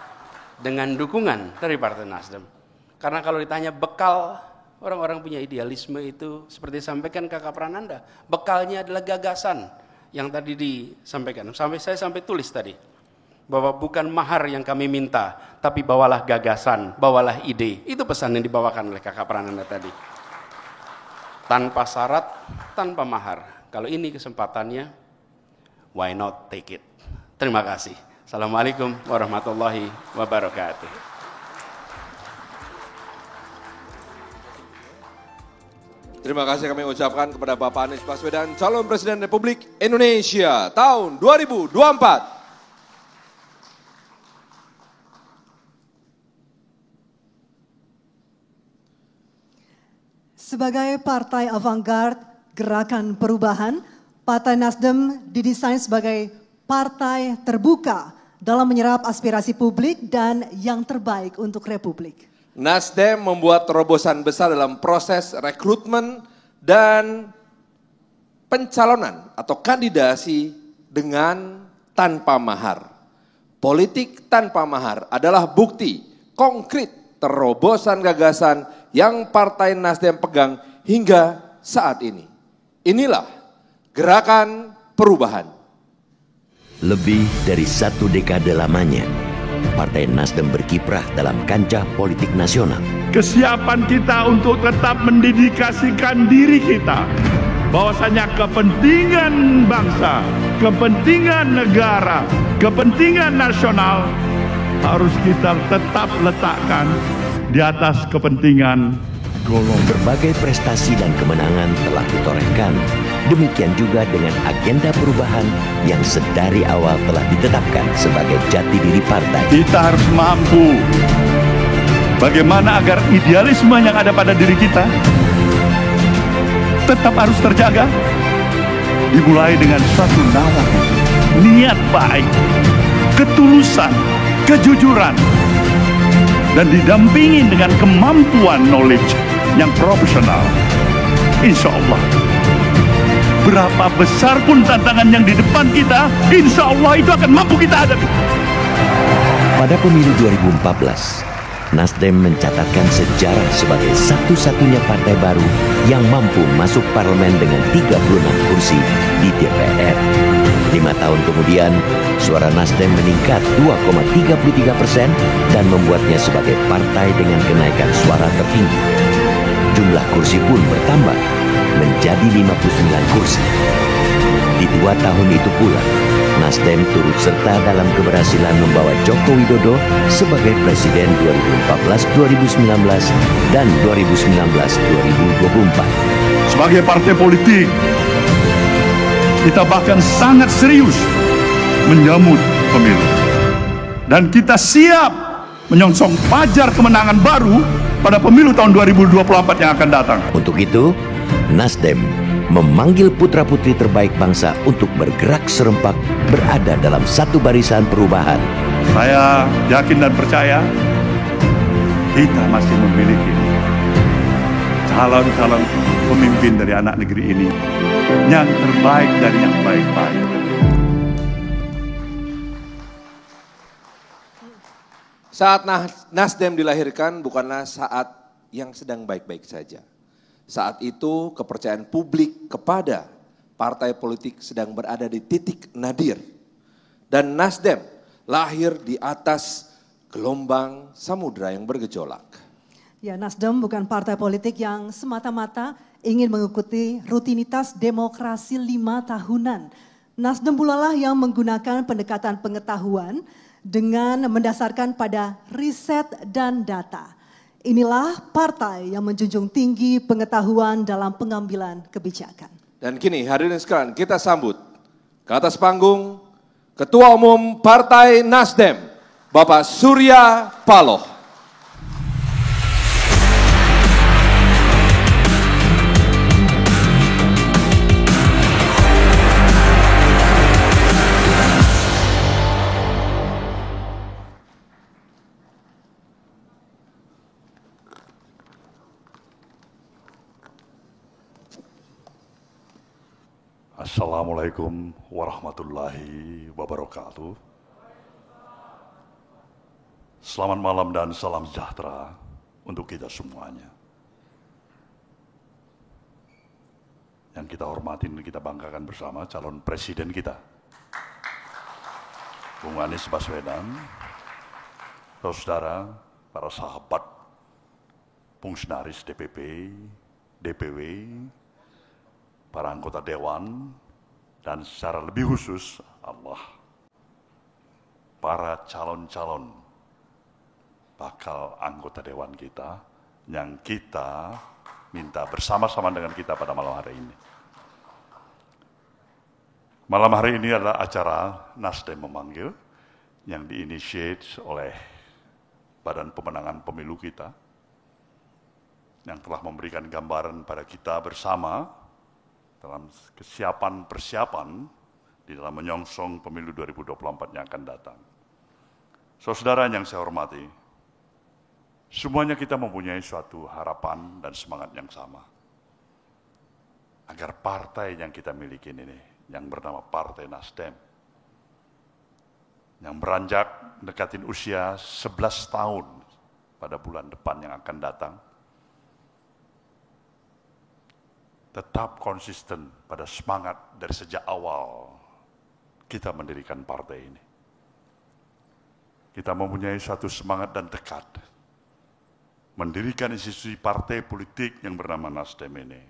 dengan dukungan dari Partai Nasdem. Karena kalau ditanya bekal, orang-orang punya idealisme itu seperti disampaikan Kakak Prananda, bekalnya adalah gagasan yang tadi disampaikan. Saya sampai tulis tadi, bahwa bukan mahar yang kami minta, tapi bawalah gagasan, bawalah ide. Itu pesan yang dibawakan oleh Kakak Prananda tadi. Tanpa syarat, tanpa mahar. Kalau ini kesempatannya, why not take it? Terima kasih. Assalamualaikum warahmatullahi wabarakatuh. Terima kasih kami ucapkan kepada Bapak Anies Baswedan, calon Presiden Republik Indonesia tahun 2024. Sebagai partai avant-garde Gerakan Perubahan, Partai Nasdem didesain sebagai partai terbuka dalam menyerap aspirasi publik dan yang terbaik untuk Republik. Nasdem membuat terobosan besar dalam proses rekrutmen dan pencalonan atau kandidasi dengan tanpa mahar. Politik tanpa mahar adalah bukti konkret terobosan gagasan yang Partai Nasdem pegang hingga saat ini. Inilah Gerakan Perubahan. Lebih dari 1 dekade lamanya, Partai Nasdem berkiprah dalam kancah politik nasional. Kesiapan kita untuk tetap mendedikasikan diri kita, bahwasanya kepentingan bangsa, kepentingan negara, kepentingan nasional harus kita tetap letakkan di atas kepentingan golongan. Berbagai prestasi dan kemenangan telah ditorehkan. Demikian juga dengan agenda perubahan yang sedari awal telah ditetapkan sebagai jati diri partai. Kita harus mampu bagaimana agar idealisme yang ada pada diri kita tetap harus terjaga. Dimulai dengan suatu nawa, niat baik, ketulusan, kejujuran, dan didampingi dengan kemampuan knowledge yang profesional. Insya Allah, berapa besar pun tantangan yang di depan kita, insya Allah itu akan mampu kita hadapi. Pada pemilu 2014, Nasdem mencatatkan sejarah sebagai satu-satunya partai baru yang mampu masuk parlemen dengan 36 kursi di DPR. 5 tahun kemudian, suara Nasdem meningkat 2,33% dan membuatnya sebagai partai dengan kenaikan suara tertinggi. Jumlah kursi pun bertambah menjadi 59 kursi. Di 2 tahun itu pula, Nasdem turut serta dalam keberhasilan membawa Joko Widodo sebagai Presiden 2014-2019 dan 2019-2024. Sebagai partai politik, kita bahkan sangat serius menyambut pemilu. Dan kita siap menyongsong fajar kemenangan baru pada pemilu tahun 2024 yang akan datang. Untuk itu, Nasdem memanggil putra-putri terbaik bangsa untuk bergerak serempak berada dalam satu barisan perubahan. Saya yakin dan percaya kita masih memiliki calon-calon pemimpin dari anak negeri ini yang terbaik dari yang baik-baik. Saat Nasdem dilahirkan bukanlah saat yang sedang baik-baik saja. Saat itu kepercayaan publik kepada partai politik sedang berada di titik nadir. Dan Nasdem lahir di atas gelombang samudra yang bergejolak. Ya, Nasdem bukan partai politik yang semata-mata ingin mengikuti rutinitas demokrasi 5 tahunan. Nasdem pula lah yang menggunakan pendekatan pengetahuan dengan mendasarkan pada riset dan data. Inilah partai yang menjunjung tinggi pengetahuan dalam pengambilan kebijakan. Dan kini hadirin sekalian kita sambut ke atas panggung Ketua Umum Partai Nasdem, Bapak Surya Paloh. Assalamualaikum warahmatullahi wabarakatuh. Selamat malam dan salam sejahtera untuk kita semuanya. Yang kita hormati dan kita banggakan bersama calon presiden kita, Bung Anies Baswedan, saudara, para sahabat, fungsionaris DPP, DPW, para anggota Dewan, dan secara lebih khusus para calon-calon bakal anggota Dewan kita yang kita minta bersama-sama dengan kita pada malam hari ini. Malam hari ini adalah acara Nasdem Memanggil yang diinisiasi oleh Badan Pemenangan Pemilu kita yang telah memberikan gambaran pada kita bersama dalam persiapan di dalam menyongsong pemilu 2024 yang akan datang. Saudara yang saya hormati, semuanya kita mempunyai suatu harapan dan semangat yang sama. Agar partai yang kita miliki ini, yang bernama Partai Nasdem, yang beranjak mendekatin usia 11 tahun pada bulan depan yang akan datang, tetap konsisten pada semangat dari sejak awal kita mendirikan partai ini. Kita mempunyai suatu semangat dan tekad mendirikan institusi partai politik yang bernama Nasdem ini.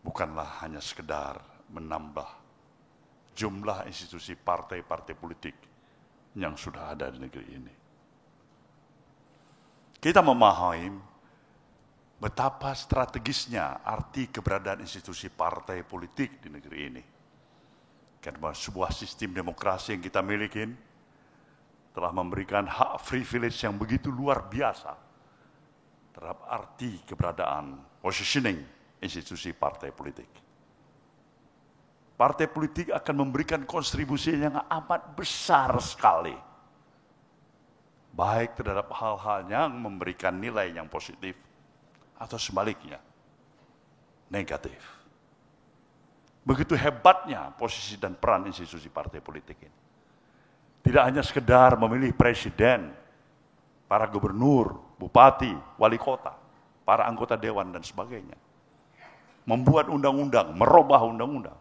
Bukanlah hanya sekedar menambah jumlah institusi partai-partai politik yang sudah ada di negeri ini. Kita memahami betapa strategisnya arti keberadaan institusi partai politik di negeri ini. Karena sebuah sistem demokrasi yang kita miliki telah memberikan hak privilege yang begitu luar biasa terhadap arti keberadaan, positioning institusi partai politik. Partai politik akan memberikan kontribusi yang amat besar sekali, baik terhadap hal-hal yang memberikan nilai yang positif, atau sebaliknya, negatif. Begitu hebatnya posisi dan peran institusi partai politik ini. Tidak hanya sekedar memilih presiden, para gubernur, bupati, wali kota, para anggota dewan dan sebagainya. Membuat undang-undang, merubah undang-undang.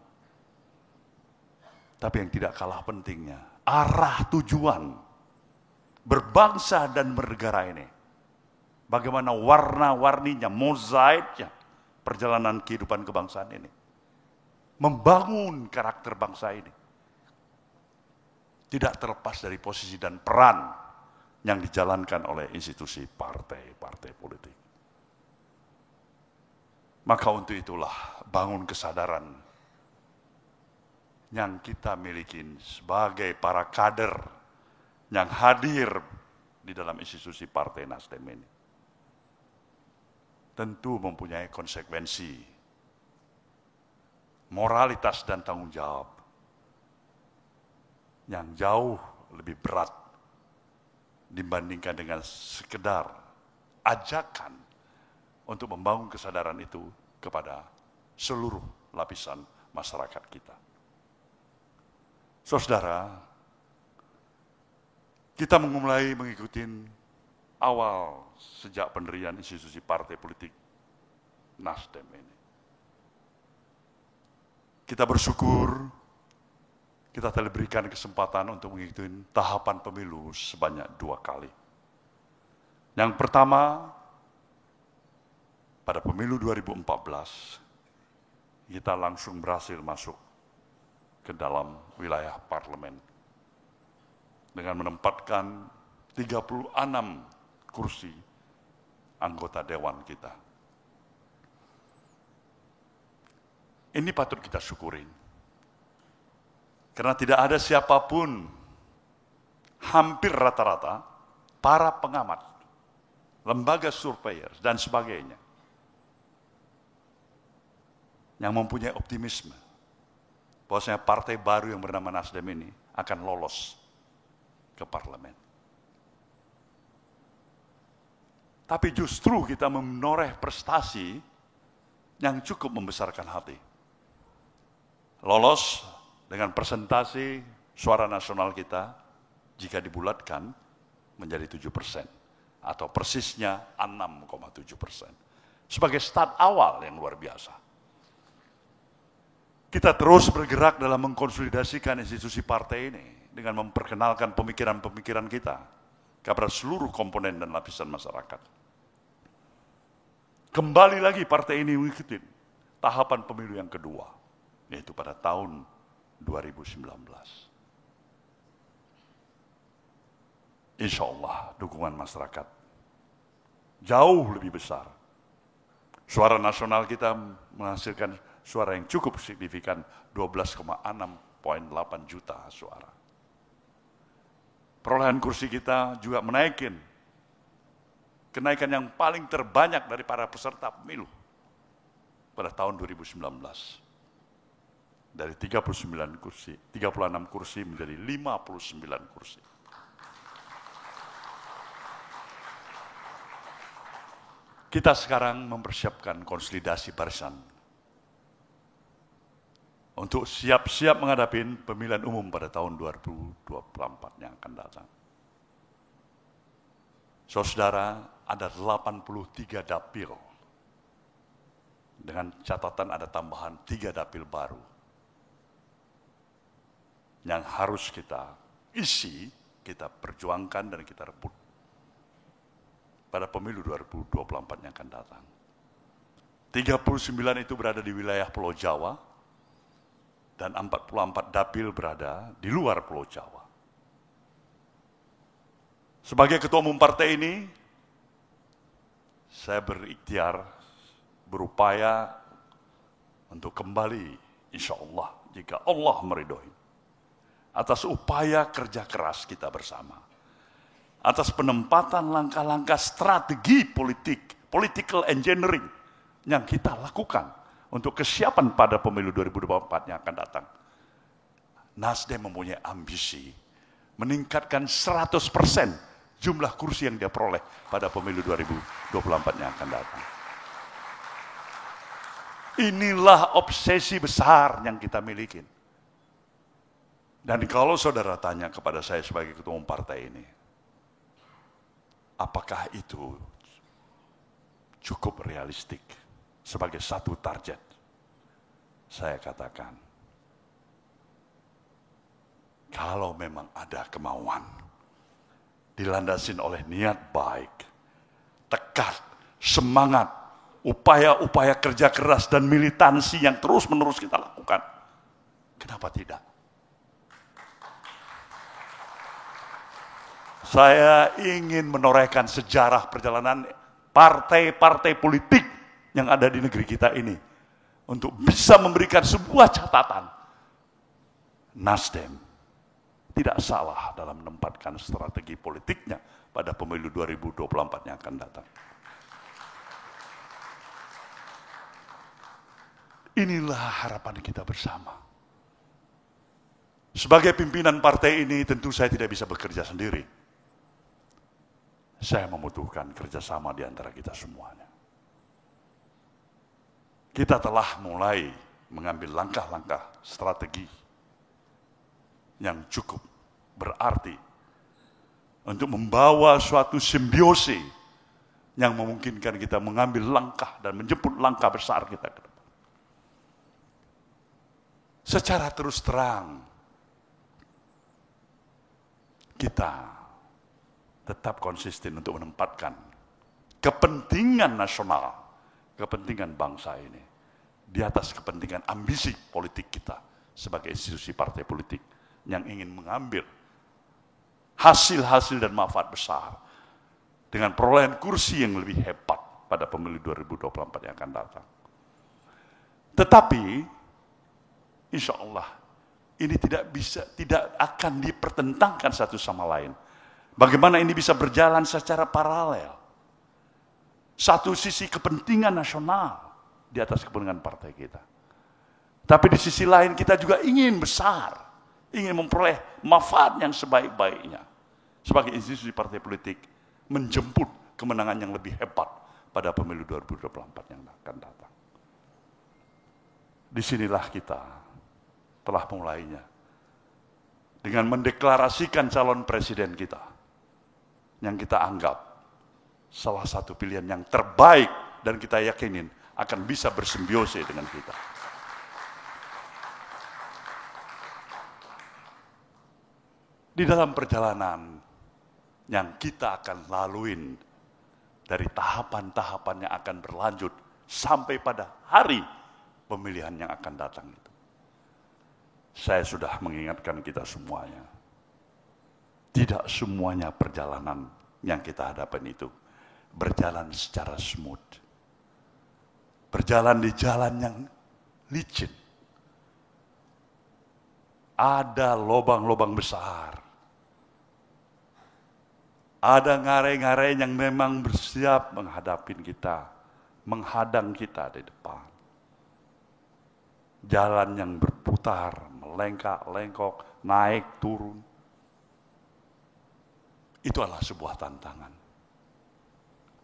Tapi yang tidak kalah pentingnya, arah tujuan berbangsa dan bernegara ini. Bagaimana warna-warninya, mozaiknya perjalanan kehidupan kebangsaan ini. Membangun karakter bangsa ini. Tidak terlepas dari posisi dan peran yang dijalankan oleh institusi partai-partai politik. Maka untuk itulah bangun kesadaran yang kita miliki sebagai para kader yang hadir di dalam institusi Partai Nasdem ini. Tentu mempunyai konsekuensi, moralitas dan tanggung jawab yang jauh lebih berat dibandingkan dengan sekedar ajakan untuk membangun kesadaran itu kepada seluruh lapisan masyarakat kita. Saudara, kita mulai mengikuti awal sejak pendirian institusi partai politik Nasdem ini. Kita bersyukur kita telah diberikan kesempatan untuk mengikuti tahapan pemilu sebanyak 2 kali. Yang pertama, pada pemilu 2014, kita langsung berhasil masuk ke dalam wilayah parlemen dengan menempatkan 36 kursi anggota dewan kita. Ini patut kita syukurin. Karena tidak ada siapapun, hampir rata-rata, para pengamat, lembaga surveyor, dan sebagainya, yang mempunyai optimisme bahwasanya partai baru yang bernama Nasdem ini akan lolos ke parlemen. Tapi justru kita menoreh prestasi yang cukup membesarkan hati. lolos dengan presentasi suara nasional kita jika dibulatkan menjadi 7%, atau persisnya 6,7%. Sebagai start awal yang luar biasa. Kita terus bergerak dalam mengkonsolidasikan institusi partai ini dengan memperkenalkan pemikiran-pemikiran kita kepada seluruh komponen dan lapisan masyarakat. Kembali lagi partai ini mengikuti tahapan pemilu yang kedua, yaitu pada tahun 2019. Insya Allah dukungan masyarakat jauh lebih besar. Suara nasional kita menghasilkan suara yang cukup signifikan, 12,8 juta suara. Perolehan kursi kita juga kenaikan yang paling terbanyak dari para peserta pemilu pada tahun 2019. Dari 36 kursi menjadi 59 kursi. Kita sekarang mempersiapkan konsolidasi barisan untuk siap-siap menghadapi pemilihan umum pada tahun 2024 yang akan datang. Saudara, ada 83 dapil. Dengan catatan ada tambahan 3 dapil baru yang harus kita isi, kita perjuangkan dan kita rebut pada pemilu 2024 yang akan datang. 39 itu berada di wilayah Pulau Jawa, dan 44 dapil berada di luar Pulau Jawa. Sebagai ketua umum partai ini, saya berikhtiar, berupaya untuk kembali, insya Allah, jika Allah meridhoi, atas upaya kerja keras kita bersama, atas penempatan langkah-langkah strategi political engineering yang kita lakukan untuk kesiapan pada pemilu 2024 yang akan datang. Nasdem mempunyai ambisi meningkatkan 100% jumlah kursi yang dia peroleh pada pemilu 2024 yang akan datang. Inilah obsesi besar yang kita miliki. Dan kalau saudara tanya kepada saya sebagai ketua umum partai ini, apakah itu cukup realistik sebagai satu target? Saya katakan, kalau memang ada kemauan, dilandasin oleh niat baik, tekad, semangat, upaya-upaya kerja keras dan militansi yang terus-menerus kita lakukan, kenapa tidak? Saya ingin menorehkan sejarah perjalanan partai-partai politik yang ada di negeri kita ini untuk bisa memberikan sebuah catatan. Nasdem tidak salah dalam menempatkan strategi politiknya pada pemilu 2024 yang akan datang. Inilah harapan kita bersama. Sebagai pimpinan partai ini tentu saya tidak bisa bekerja sendiri. Saya membutuhkan kerjasama di antara kita semuanya. Kita telah mulai mengambil langkah-langkah strategi yang cukup berarti untuk membawa suatu simbiosi yang memungkinkan kita mengambil langkah dan menjemput langkah besar kita ke depan. Secara terus terang, kita tetap konsisten untuk menempatkan kepentingan nasional, kepentingan bangsa ini di atas kepentingan ambisi politik kita sebagai institusi partai politik yang ingin mengambil hasil-hasil dan manfaat besar dengan perolehan kursi yang lebih hebat pada pemilu 2024 yang akan datang. Tetapi insya Allah ini tidak akan dipertentangkan satu sama lain. Bagaimana ini bisa berjalan secara paralel? Satu sisi kepentingan nasional di atas kepentingan partai kita. Tapi di sisi lain kita juga ingin besar, ingin memperoleh manfaat yang sebaik-baiknya. Sebagai institusi partai politik, menjemput kemenangan yang lebih hebat pada pemilu 2024 yang akan datang. Disinilah kita telah memulainya dengan mendeklarasikan calon presiden kita yang kita anggap salah satu pilihan yang terbaik dan kita yakinin akan bisa bersimbiosi dengan kita. Di dalam perjalanan yang kita akan laluin dari tahapan-tahapan yang akan berlanjut sampai pada hari pemilihan yang akan datang itu. Saya sudah mengingatkan kita semuanya. Tidak semuanya perjalanan yang kita hadapan itu berjalan secara smooth. Berjalan di jalan yang licin. Ada lubang-lubang besar. Ada ngarai-ngarai yang memang bersiap menghadapi kita, menghadang kita di depan. Jalan yang berputar, melengkak-lengkok, naik, turun. Itu adalah sebuah tantangan.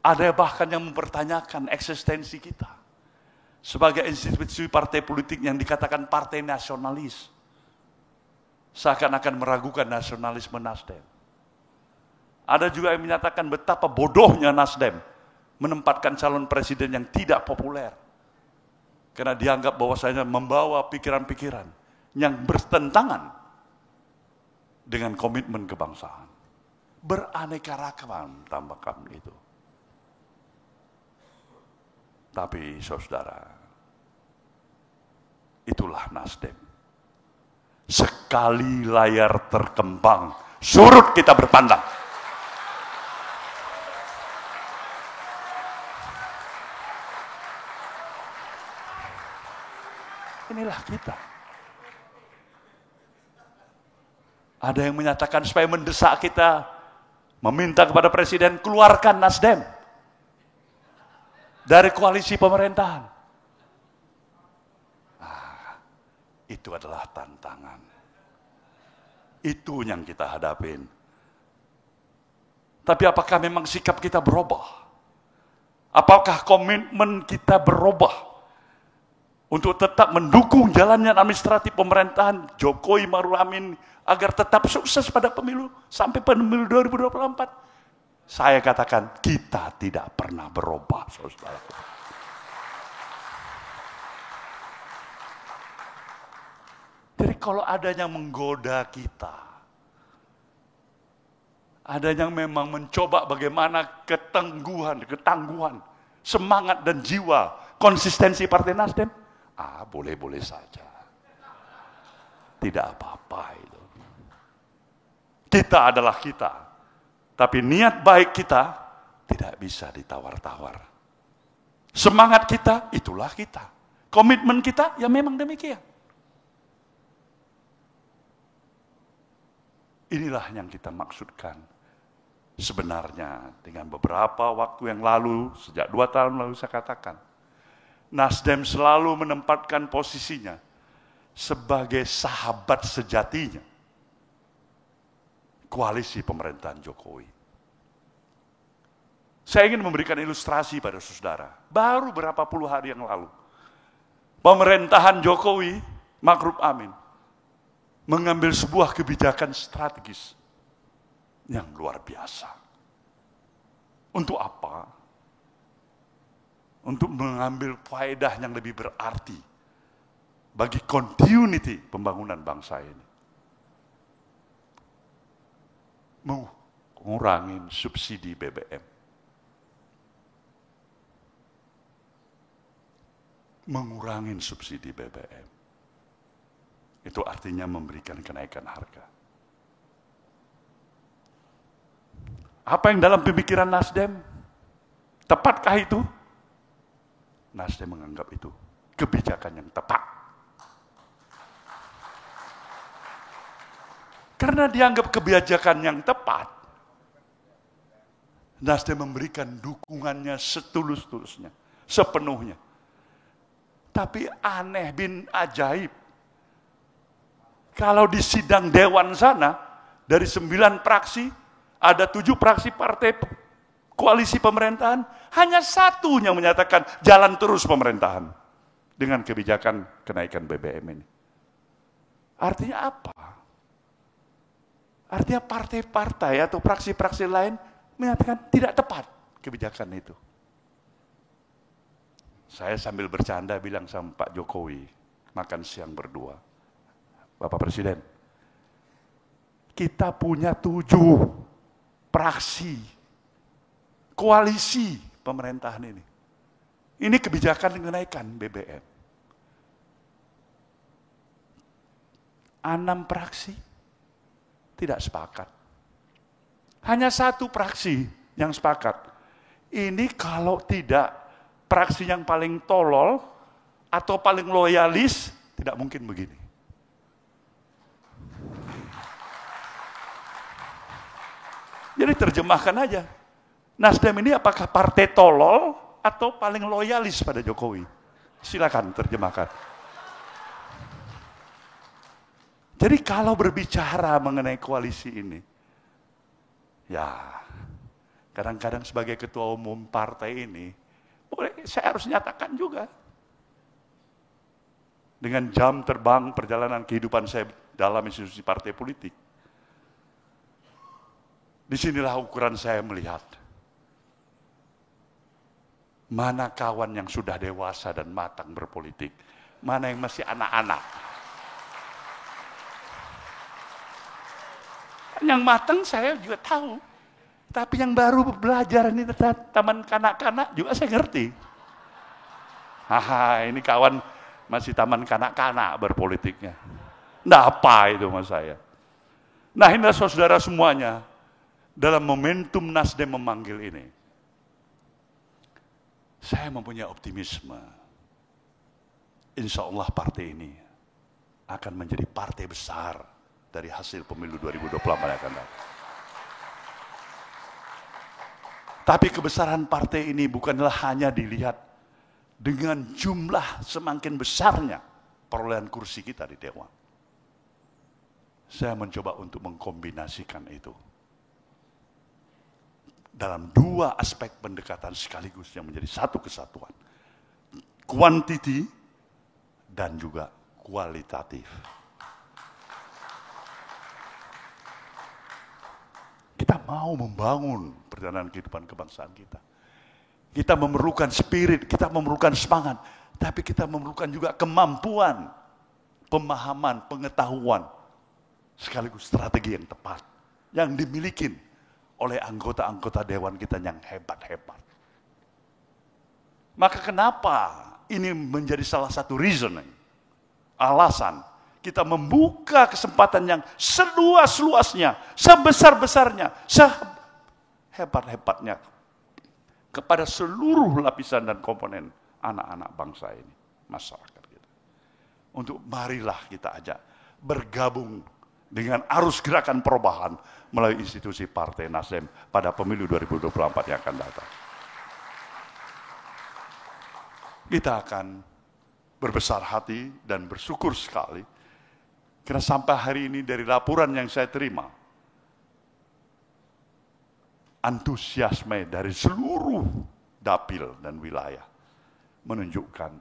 Ada bahkan yang mempertanyakan eksistensi kita. Sebagai institusi partai politik yang dikatakan partai nasionalis. Seakan-akan meragukan nasionalisme Nasdem. Ada juga yang menyatakan betapa bodohnya Nasdem menempatkan calon presiden yang tidak populer. Karena dianggap bahwasanya membawa pikiran-pikiran yang bertentangan dengan komitmen kebangsaan. Beraneka ragam tambahkan itu. Tapi saudara, itulah Nasdem. Sekali layar terkembang, surut kita berpandang. Inilah kita. Ada yang menyatakan supaya mendesak kita, meminta kepada presiden keluarkan Nasdem dari koalisi pemerintahan. Itu adalah tantangan. Itu yang kita hadapin. Tapi apakah memang sikap kita berubah? Apakah komitmen kita berubah? Untuk tetap mendukung jalannya administratif pemerintahan Jokowi Maruf Amin agar tetap sukses pada pemilu sampai pemilu 2024. Saya katakan kita tidak pernah berubah, saudara. Jadi kalau ada yang menggoda kita, ada yang memang mencoba bagaimana ketangguhan, semangat dan jiwa, konsistensi Partai Nasdem, boleh-boleh saja. Tidak apa-apa itu. Kita adalah kita. Tapi niat baik kita tidak bisa ditawar-tawar. Semangat kita, itulah kita. Komitmen kita, ya memang demikian. Inilah yang kita maksudkan. Sebenarnya dengan beberapa waktu yang lalu, sejak 2 tahun lalu saya katakan, Nasdem selalu menempatkan posisinya sebagai sahabat sejatinya koalisi pemerintahan Jokowi. Saya ingin memberikan ilustrasi pada saudara. Baru berapa puluh hari yang lalu, pemerintahan Jokowi Maruf Amin mengambil sebuah kebijakan strategis yang luar biasa. Untuk apa? Untuk mengambil faedah yang lebih berarti bagi continuity pembangunan bangsa ini. Mengurangi subsidi BBM. Mengurangi subsidi BBM. Itu artinya memberikan kenaikan harga. Apa yang dalam pemikiran Nasdem? Tepatkah itu? Nasdem menganggap itu kebijakan yang tepat. Karena dianggap kebijakan yang tepat, Nasdem memberikan dukungannya setulus-tulusnya, sepenuhnya. Tapi aneh bin ajaib, kalau di sidang dewan sana, dari 9 praksi, ada 7 praksi partai koalisi pemerintahan, hanya 1 yang menyatakan jalan terus pemerintahan dengan kebijakan kenaikan BBM ini. Artinya apa? Artinya partai-partai atau praksi-praksi lain menyatakan tidak tepat kebijakan itu. Saya sambil bercanda bilang sama Pak Jokowi, makan siang berdua, Bapak Presiden, kita punya 7 praksi, koalisi pemerintahan ini. Ini kebijakan kenaikan BBM. 6 praksi tidak sepakat. Hanya 1 praksi yang sepakat. Ini kalau tidak praksi yang paling tolol atau paling loyalis, tidak mungkin begini. Jadi terjemahkan aja. Nasdem ini apakah partai tolol atau paling loyalis pada Jokowi? Silakan terjemahkan. Jadi kalau berbicara mengenai koalisi ini, ya kadang-kadang sebagai ketua umum partai ini, boleh saya harus nyatakan juga. Dengan jam terbang perjalanan kehidupan saya dalam institusi partai politik, disinilah ukuran saya melihat mana kawan yang sudah dewasa dan matang berpolitik, mana yang masih anak-anak. Yang matang saya juga tahu, tapi yang baru belajar ini taman kanak-kanak juga saya ngerti. Haha, ini kawan masih taman kanak-kanak berpolitiknya. Nggak apa itu mas saya. Nah inilah saudara semuanya, dalam momentum Nasdem memanggil ini, saya mempunyai optimisme. Insya Allah partai ini akan menjadi partai besar dari hasil pemilu 2024 yang akan datang. Tapi kebesaran partai ini bukanlah hanya dilihat dengan jumlah semakin besarnya perolehan kursi kita di Dewan. Saya mencoba untuk mengkombinasikan itu dalam 2 aspek pendekatan sekaligus yang menjadi satu kesatuan. Kuantiti dan juga kualitatif. Kita mau membangun perjalanan kehidupan kebangsaan kita. Kita memerlukan spirit, kita memerlukan semangat, tapi kita memerlukan juga kemampuan, pemahaman, pengetahuan, sekaligus strategi yang tepat, yang dimiliki oleh anggota-anggota dewan kita yang hebat-hebat. Maka kenapa ini menjadi salah satu reasoning, alasan kita membuka kesempatan yang seluas-luasnya, sebesar-besarnya, sehebat-hebatnya kepada seluruh lapisan dan komponen anak-anak bangsa ini, masyarakat kita. Untuk marilah kita ajak bergabung dengan arus gerakan perubahan melalui institusi Partai Nasdem pada pemilu 2024 yang akan datang. Kita akan berbesar hati dan bersyukur sekali karena sampai hari ini dari laporan yang saya terima, antusiasme dari seluruh dapil dan wilayah menunjukkan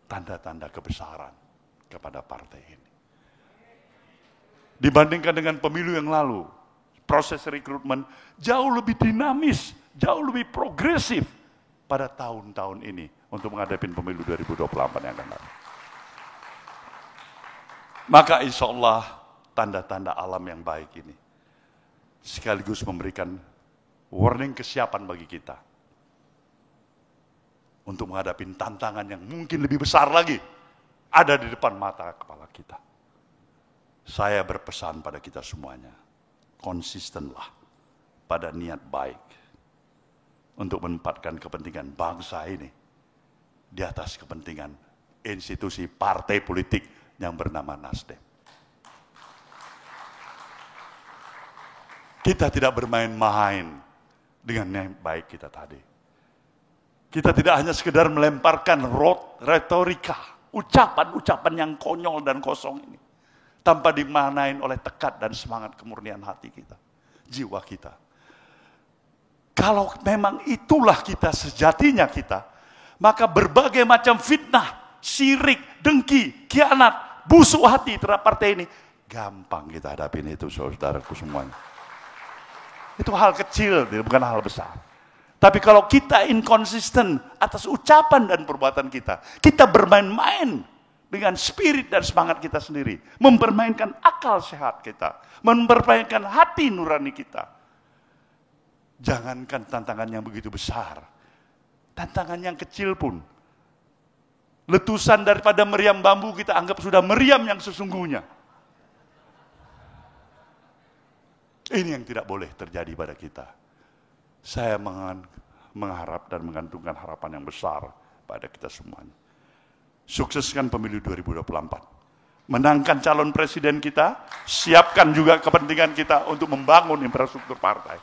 tanda-tanda kebesaran kepada partai ini. Dibandingkan dengan pemilu yang lalu, proses rekrutmen jauh lebih dinamis, jauh lebih progresif pada tahun-tahun ini untuk menghadapi pemilu 2024 yang akan datang. Maka insya Allah tanda-tanda alam yang baik ini sekaligus memberikan warning kesiapan bagi kita untuk menghadapi tantangan yang mungkin lebih besar lagi ada di depan mata kepala kita. Saya berpesan pada kita semuanya, konsistenlah pada niat baik untuk menempatkan kepentingan bangsa ini di atas kepentingan institusi partai politik yang bernama Nasdem. Kita tidak bermain-main dengan niat baik kita tadi. Kita tidak hanya sekedar melemparkan retorika, ucapan-ucapan yang konyol dan kosong ini, tanpa dimanain oleh tekad dan semangat kemurnian hati kita, jiwa kita. Kalau memang itulah kita, sejatinya kita, maka berbagai macam fitnah, syirik, dengki, khianat, busuk hati terhadap partai ini, gampang kita hadapin itu, saudaraku semuanya. Itu hal kecil, bukan hal besar. Tapi kalau kita inkonsisten atas ucapan dan perbuatan kita bermain-main dengan spirit dan semangat kita sendiri, mempermainkan akal sehat kita, mempermainkan hati nurani kita. Jangankan tantangan yang begitu besar, tantangan yang kecil pun, letusan daripada meriam bambu kita anggap sudah meriam yang sesungguhnya. Ini yang tidak boleh terjadi pada kita. Saya mengharap dan menggantungkan harapan yang besar pada kita semuanya. Sukseskan pemilu 2024. Menangkan calon presiden kita, siapkan juga kepentingan kita untuk membangun infrastruktur partai.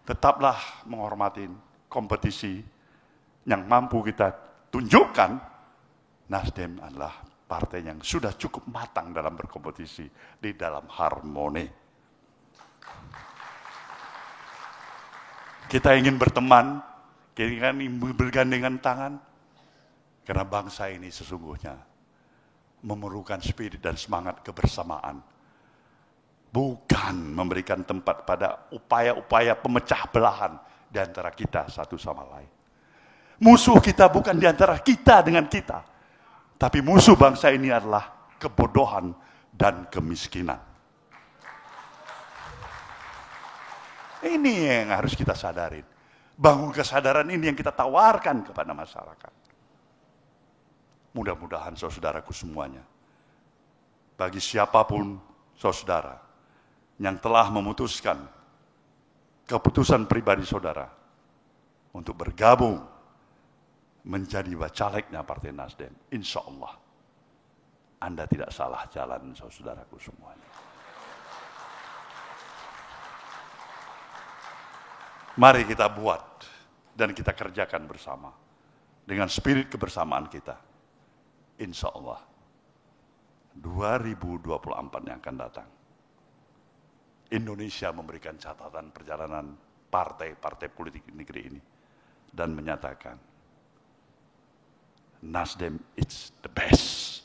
Tetaplah menghormati kompetisi yang mampu kita tunjukkan. Nasdem adalah partai yang sudah cukup matang dalam berkompetisi di dalam harmoni. Kita ingin berteman, kita ingin bergandengan tangan, karena bangsa ini sesungguhnya memerlukan spirit dan semangat kebersamaan. Bukan memberikan tempat pada upaya-upaya pemecah belahan di antara kita satu sama lain. Musuh kita bukan di antara kita dengan kita, tapi musuh bangsa ini adalah kebodohan dan kemiskinan. Ini yang harus kita sadarin. Bangun kesadaran ini yang kita tawarkan kepada masyarakat. Mudah-mudahan saudaraku semuanya, bagi siapapun saudara yang telah memutuskan keputusan pribadi saudara untuk bergabung menjadi bacaleknya Partai Nasdem, insya Allah Anda tidak salah jalan, saudaraku semuanya. Mari kita buat dan kita kerjakan bersama dengan spirit kebersamaan kita. Insya Allah 2024 yang akan datang, Indonesia memberikan catatan perjalanan partai-partai politik di negeri ini dan menyatakan Nasdem it's the best.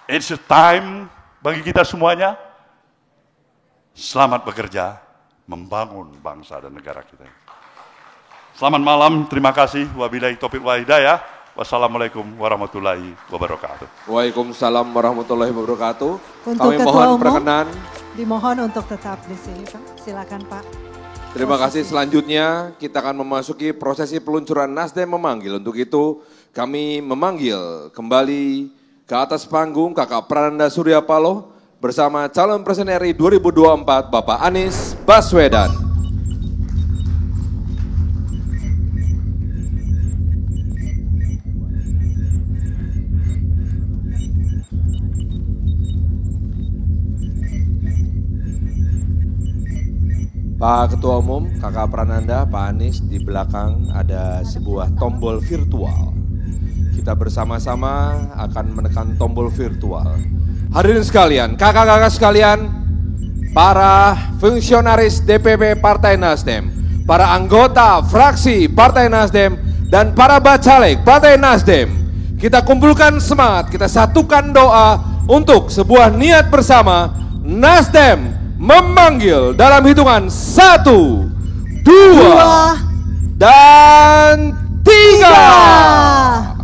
It's a time bagi kita semuanya selamat bekerja membangun bangsa dan negara kita. Selamat malam, terima kasih. Wabillahi taufiq wal hidayah. Wassalamualaikum warahmatullahi wabarakatuh. Waalaikumsalam warahmatullahi wabarakatuh. Untuk Kami mohon perkenan. Dimohon untuk tetap di sini, Pak. Silakan, Pak. Terima kasih. Selanjutnya kita akan memasuki prosesi peluncuran Nasdem memanggil. Untuk itu kami memanggil kembali ke atas panggung Kakak Prananda Surya Paloh bersama calon presiden RI 2024 Bapak Anies Baswedan. Pak Ketua Umum, Kakak Prananda, Pak Anies, di belakang ada sebuah tombol virtual. Kita bersama-sama akan menekan tombol virtual. Hadirin sekalian, kakak-kakak sekalian, para fungsionaris DPP Partai Nasdem, para anggota fraksi Partai Nasdem, dan para bacalek Partai Nasdem, kita kumpulkan semangat, kita satukan doa untuk sebuah niat bersama. Nasdem memanggil dalam hitungan 1, 2, dan 3.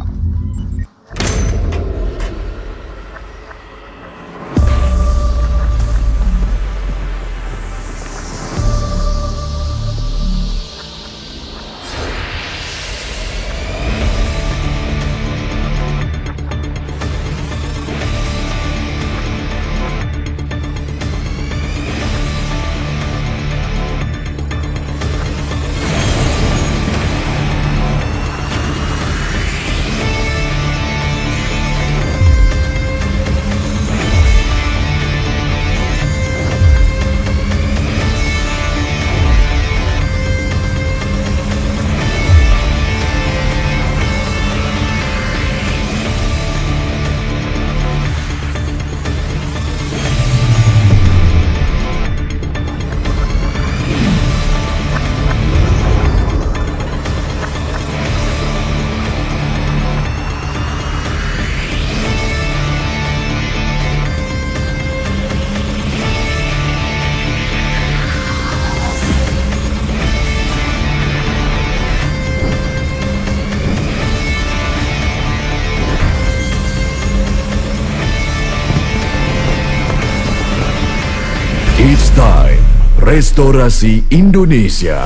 It's time Restorasi Indonesia.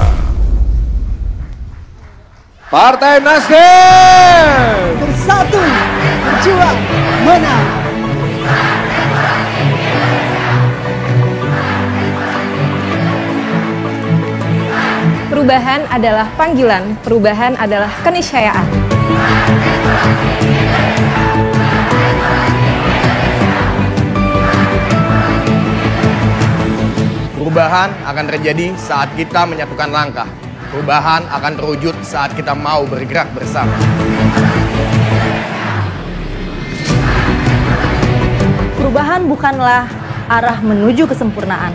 Partai Nasdem bersatu, berjuang, menang. Perubahan adalah panggilan, perubahan adalah keniscayaan. Perubahan akan terjadi saat kita menyatukan langkah. Perubahan akan terwujud saat kita mau bergerak bersama. Perubahan bukanlah arah menuju kesempurnaan.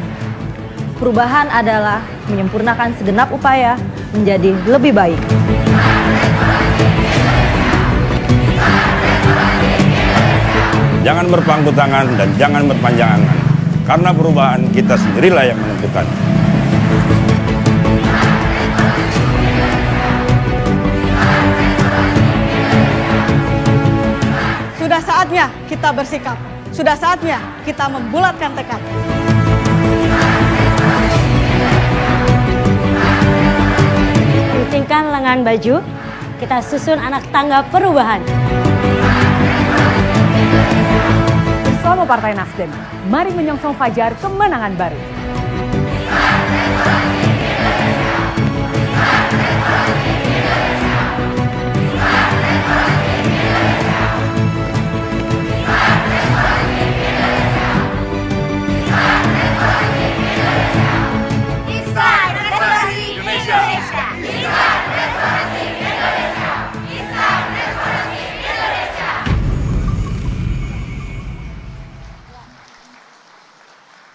Perubahan adalah menyempurnakan segenap upaya menjadi lebih baik. Jangan berpangku tangan dan jangan berpanjangan. Karena perubahan kita sendirilah yang menentukan. Sudah saatnya kita bersikap. Sudah saatnya kita membulatkan tekad. Pusingkan lengan baju, kita susun anak tangga perubahan. Bersama Partai Nasdem, mari menyongsong fajar kemenangan baru.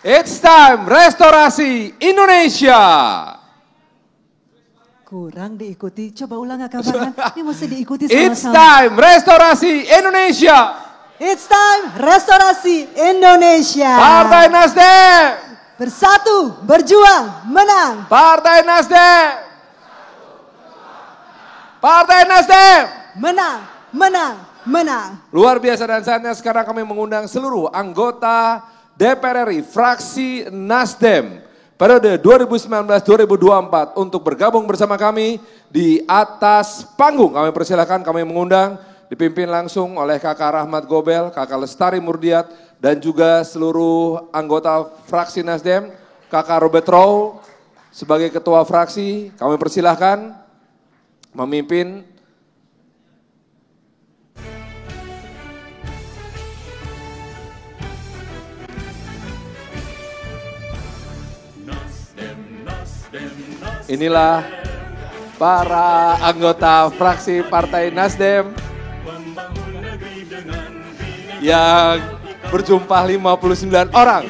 It's time Restorasi Indonesia. Kurang diikuti, coba ulang Kak Farhan. Ini mesti diikuti sama-sama. It's time Restorasi Indonesia. It's time Restorasi Indonesia. Partai Nasdem bersatu, berjuang, menang. Partai Nasdem. Partai Nasdem menang, menang, menang. Luar biasa, dan saatnya sekarang kami mengundang seluruh anggota DPR RI fraksi Nasdem periode 2019-2024 untuk bergabung bersama kami di atas panggung. Kami persilakan, kami mengundang dipimpin langsung oleh Kakak Rahmat Gobel, Kakak Lestari Murdiat, dan juga seluruh anggota fraksi Nasdem. Kakak Robert Row sebagai ketua fraksi, kami persilahkan memimpin. Inilah para anggota fraksi Partai Nasdem yang berjumlah 59 orang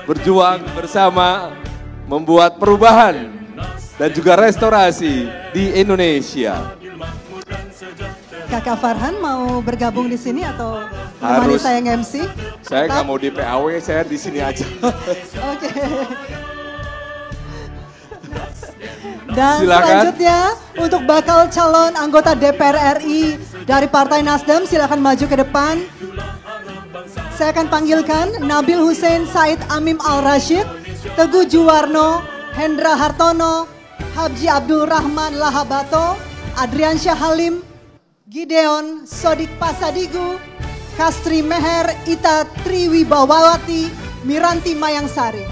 berjuang bersama membuat perubahan dan juga restorasi di Indonesia. Kakak Farhan mau bergabung di sini atau menemani saya nge-MC? Saya nggak mau di PAW, saya di sini aja. Oke. Dan silakan. Selanjutnya untuk bakal calon anggota DPR RI dari Partai Nasdem, silakan maju ke depan. Saya akan panggilkan Nabil Hussein Said Amim Al-Rashid, Teguh Juwarno, Hendra Hartono, Habji Abdul Rahman Lahabato, Adrian Syah Halim, Gideon Sodik Pasadigu, Kastri Meher Ita Triwibawati, Miranti Mayangsari,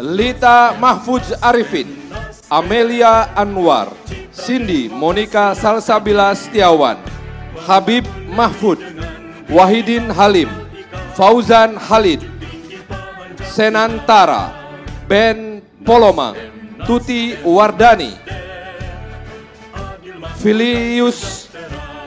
Lita Mahfudz Arifin, Amelia Anwar, Cindy Monica Salsabila Setiawan, Habib Mahfud, Wahidin Halim, Fauzan Halid, Senantara, Ben Polomang, Tuti Wardani, Filius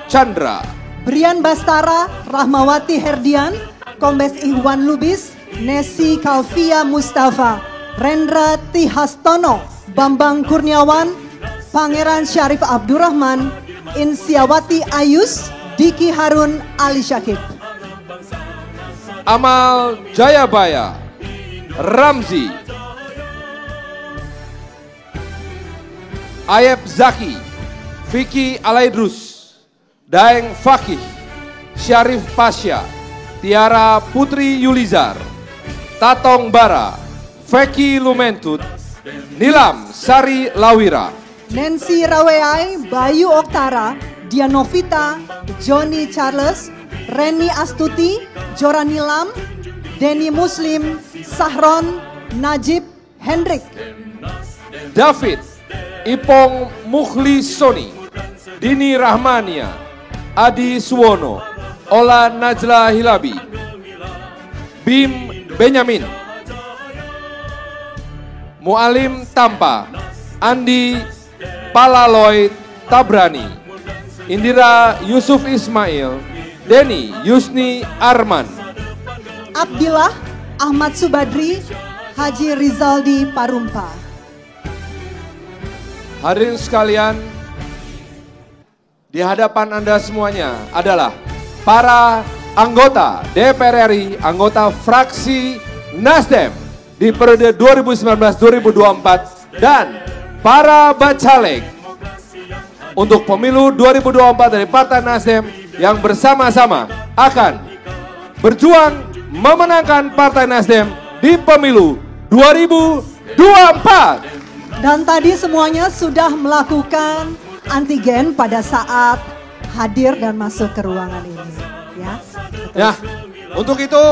Chandra, Brian Bastara, Rahmawati Herdian, Kombes Ikhwan Lubis, Nesi Kalvia Mustafa, Rendra Tihastono, Bambang Kurniawan, Pangeran Syarif Abdurrahman, Insiawati Ayus, Diki Harun Ali Syakib, Amal Jayabaya, Ramzi, Ayep Zaki, Vicky Alaidrus, Daeng Fakih, Syarif Pasha, Tiara Putri Yulizar, Tatong Bara, Feki Lumentut, Nilam Sari Lawira, Nancy Raweai, Bayu Oktara, Dianovita, Johnny Charles, Reni Astuti, Jora Nilam, Denny Muslim, Sahron, Najib, Hendrik, David Ipong Mukhli Soni, Dini Rahmania, Adi Suwono, Ola Najla Hilabi, Bim Benyamin, Mualim Tampa, Andi Palaloy Tabrani, Indira Yusuf Ismail, Denny Yusni Arman, Abdillah Ahmad Subadri, Haji Rizaldi Parumpa. Hadirin sekalian, di hadapan Anda semuanya adalah para anggota DPR RI, anggota fraksi Nasdem di periode 2019-2024 dan para bacaleg untuk pemilu 2024 dari Partai Nasdem yang bersama-sama akan berjuang memenangkan Partai Nasdem di pemilu 2024. Dan tadi semuanya sudah melakukan antigen pada saat hadir dan masuk ke ruangan ini, ya. Ya, untuk itu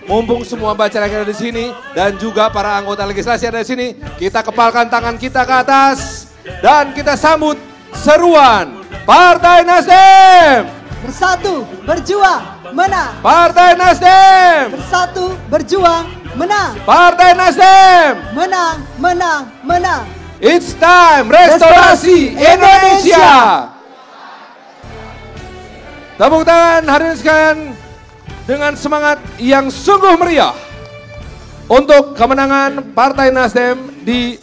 mumpung semua bacaleg ada di sini dan juga para anggota legislasi ada di sini, kita kepalkan tangan kita ke atas dan kita sambut seruan Partai Nasdem. Bersatu, berjuang, menang. Partai Nasdem. Bersatu, berjuang, menang. Partai Nasdem. Menang, menang, menang. It's time restorasi Indonesia. Tepuk tangan hadirin sekalian dengan semangat yang sungguh meriah untuk kemenangan Partai Nasdem di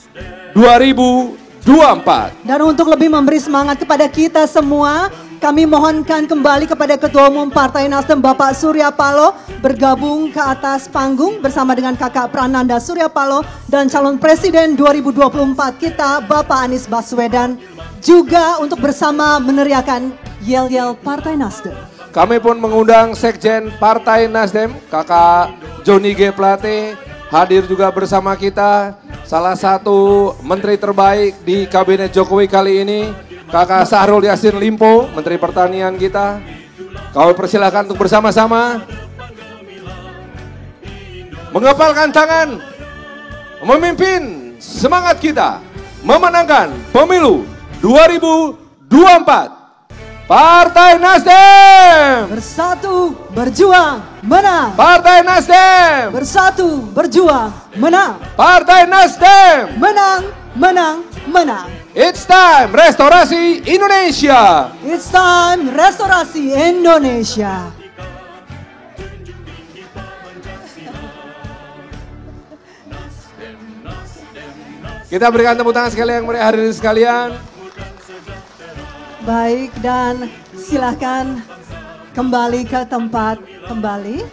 2024. Dan untuk lebih memberi semangat kepada kita semua, kami mohonkan kembali kepada Ketua Umum Partai Nasdem Bapak Surya Paloh bergabung ke atas panggung bersama dengan Kakak Prananda Surya Paloh dan calon Presiden 2024 kita Bapak Anies Baswedan juga untuk bersama meneriakan yel-yel Partai Nasdem. Kami pun mengundang Sekjen Partai Nasdem, Kakak Joni G. Plate, hadir juga bersama kita. Salah satu menteri terbaik di Kabinet Jokowi kali ini, Kakak Syahrul Yassin Limpo, Menteri Pertanian kita. Kami persilahkan untuk bersama-sama mengepalkan tangan, memimpin semangat kita memenangkan pemilu 2024. Partai Nasdem. Bersatu, berjuang, menang. Partai Nasdem. Bersatu, berjuang, menang. Partai Nasdem. Menang, menang, menang. It's time restorasi Indonesia. It's time restorasi Indonesia. Kita berikan tepuk tangan sekali yang meriah hadirin sekalian. Baik, dan silakan kembali ke tempat kembali.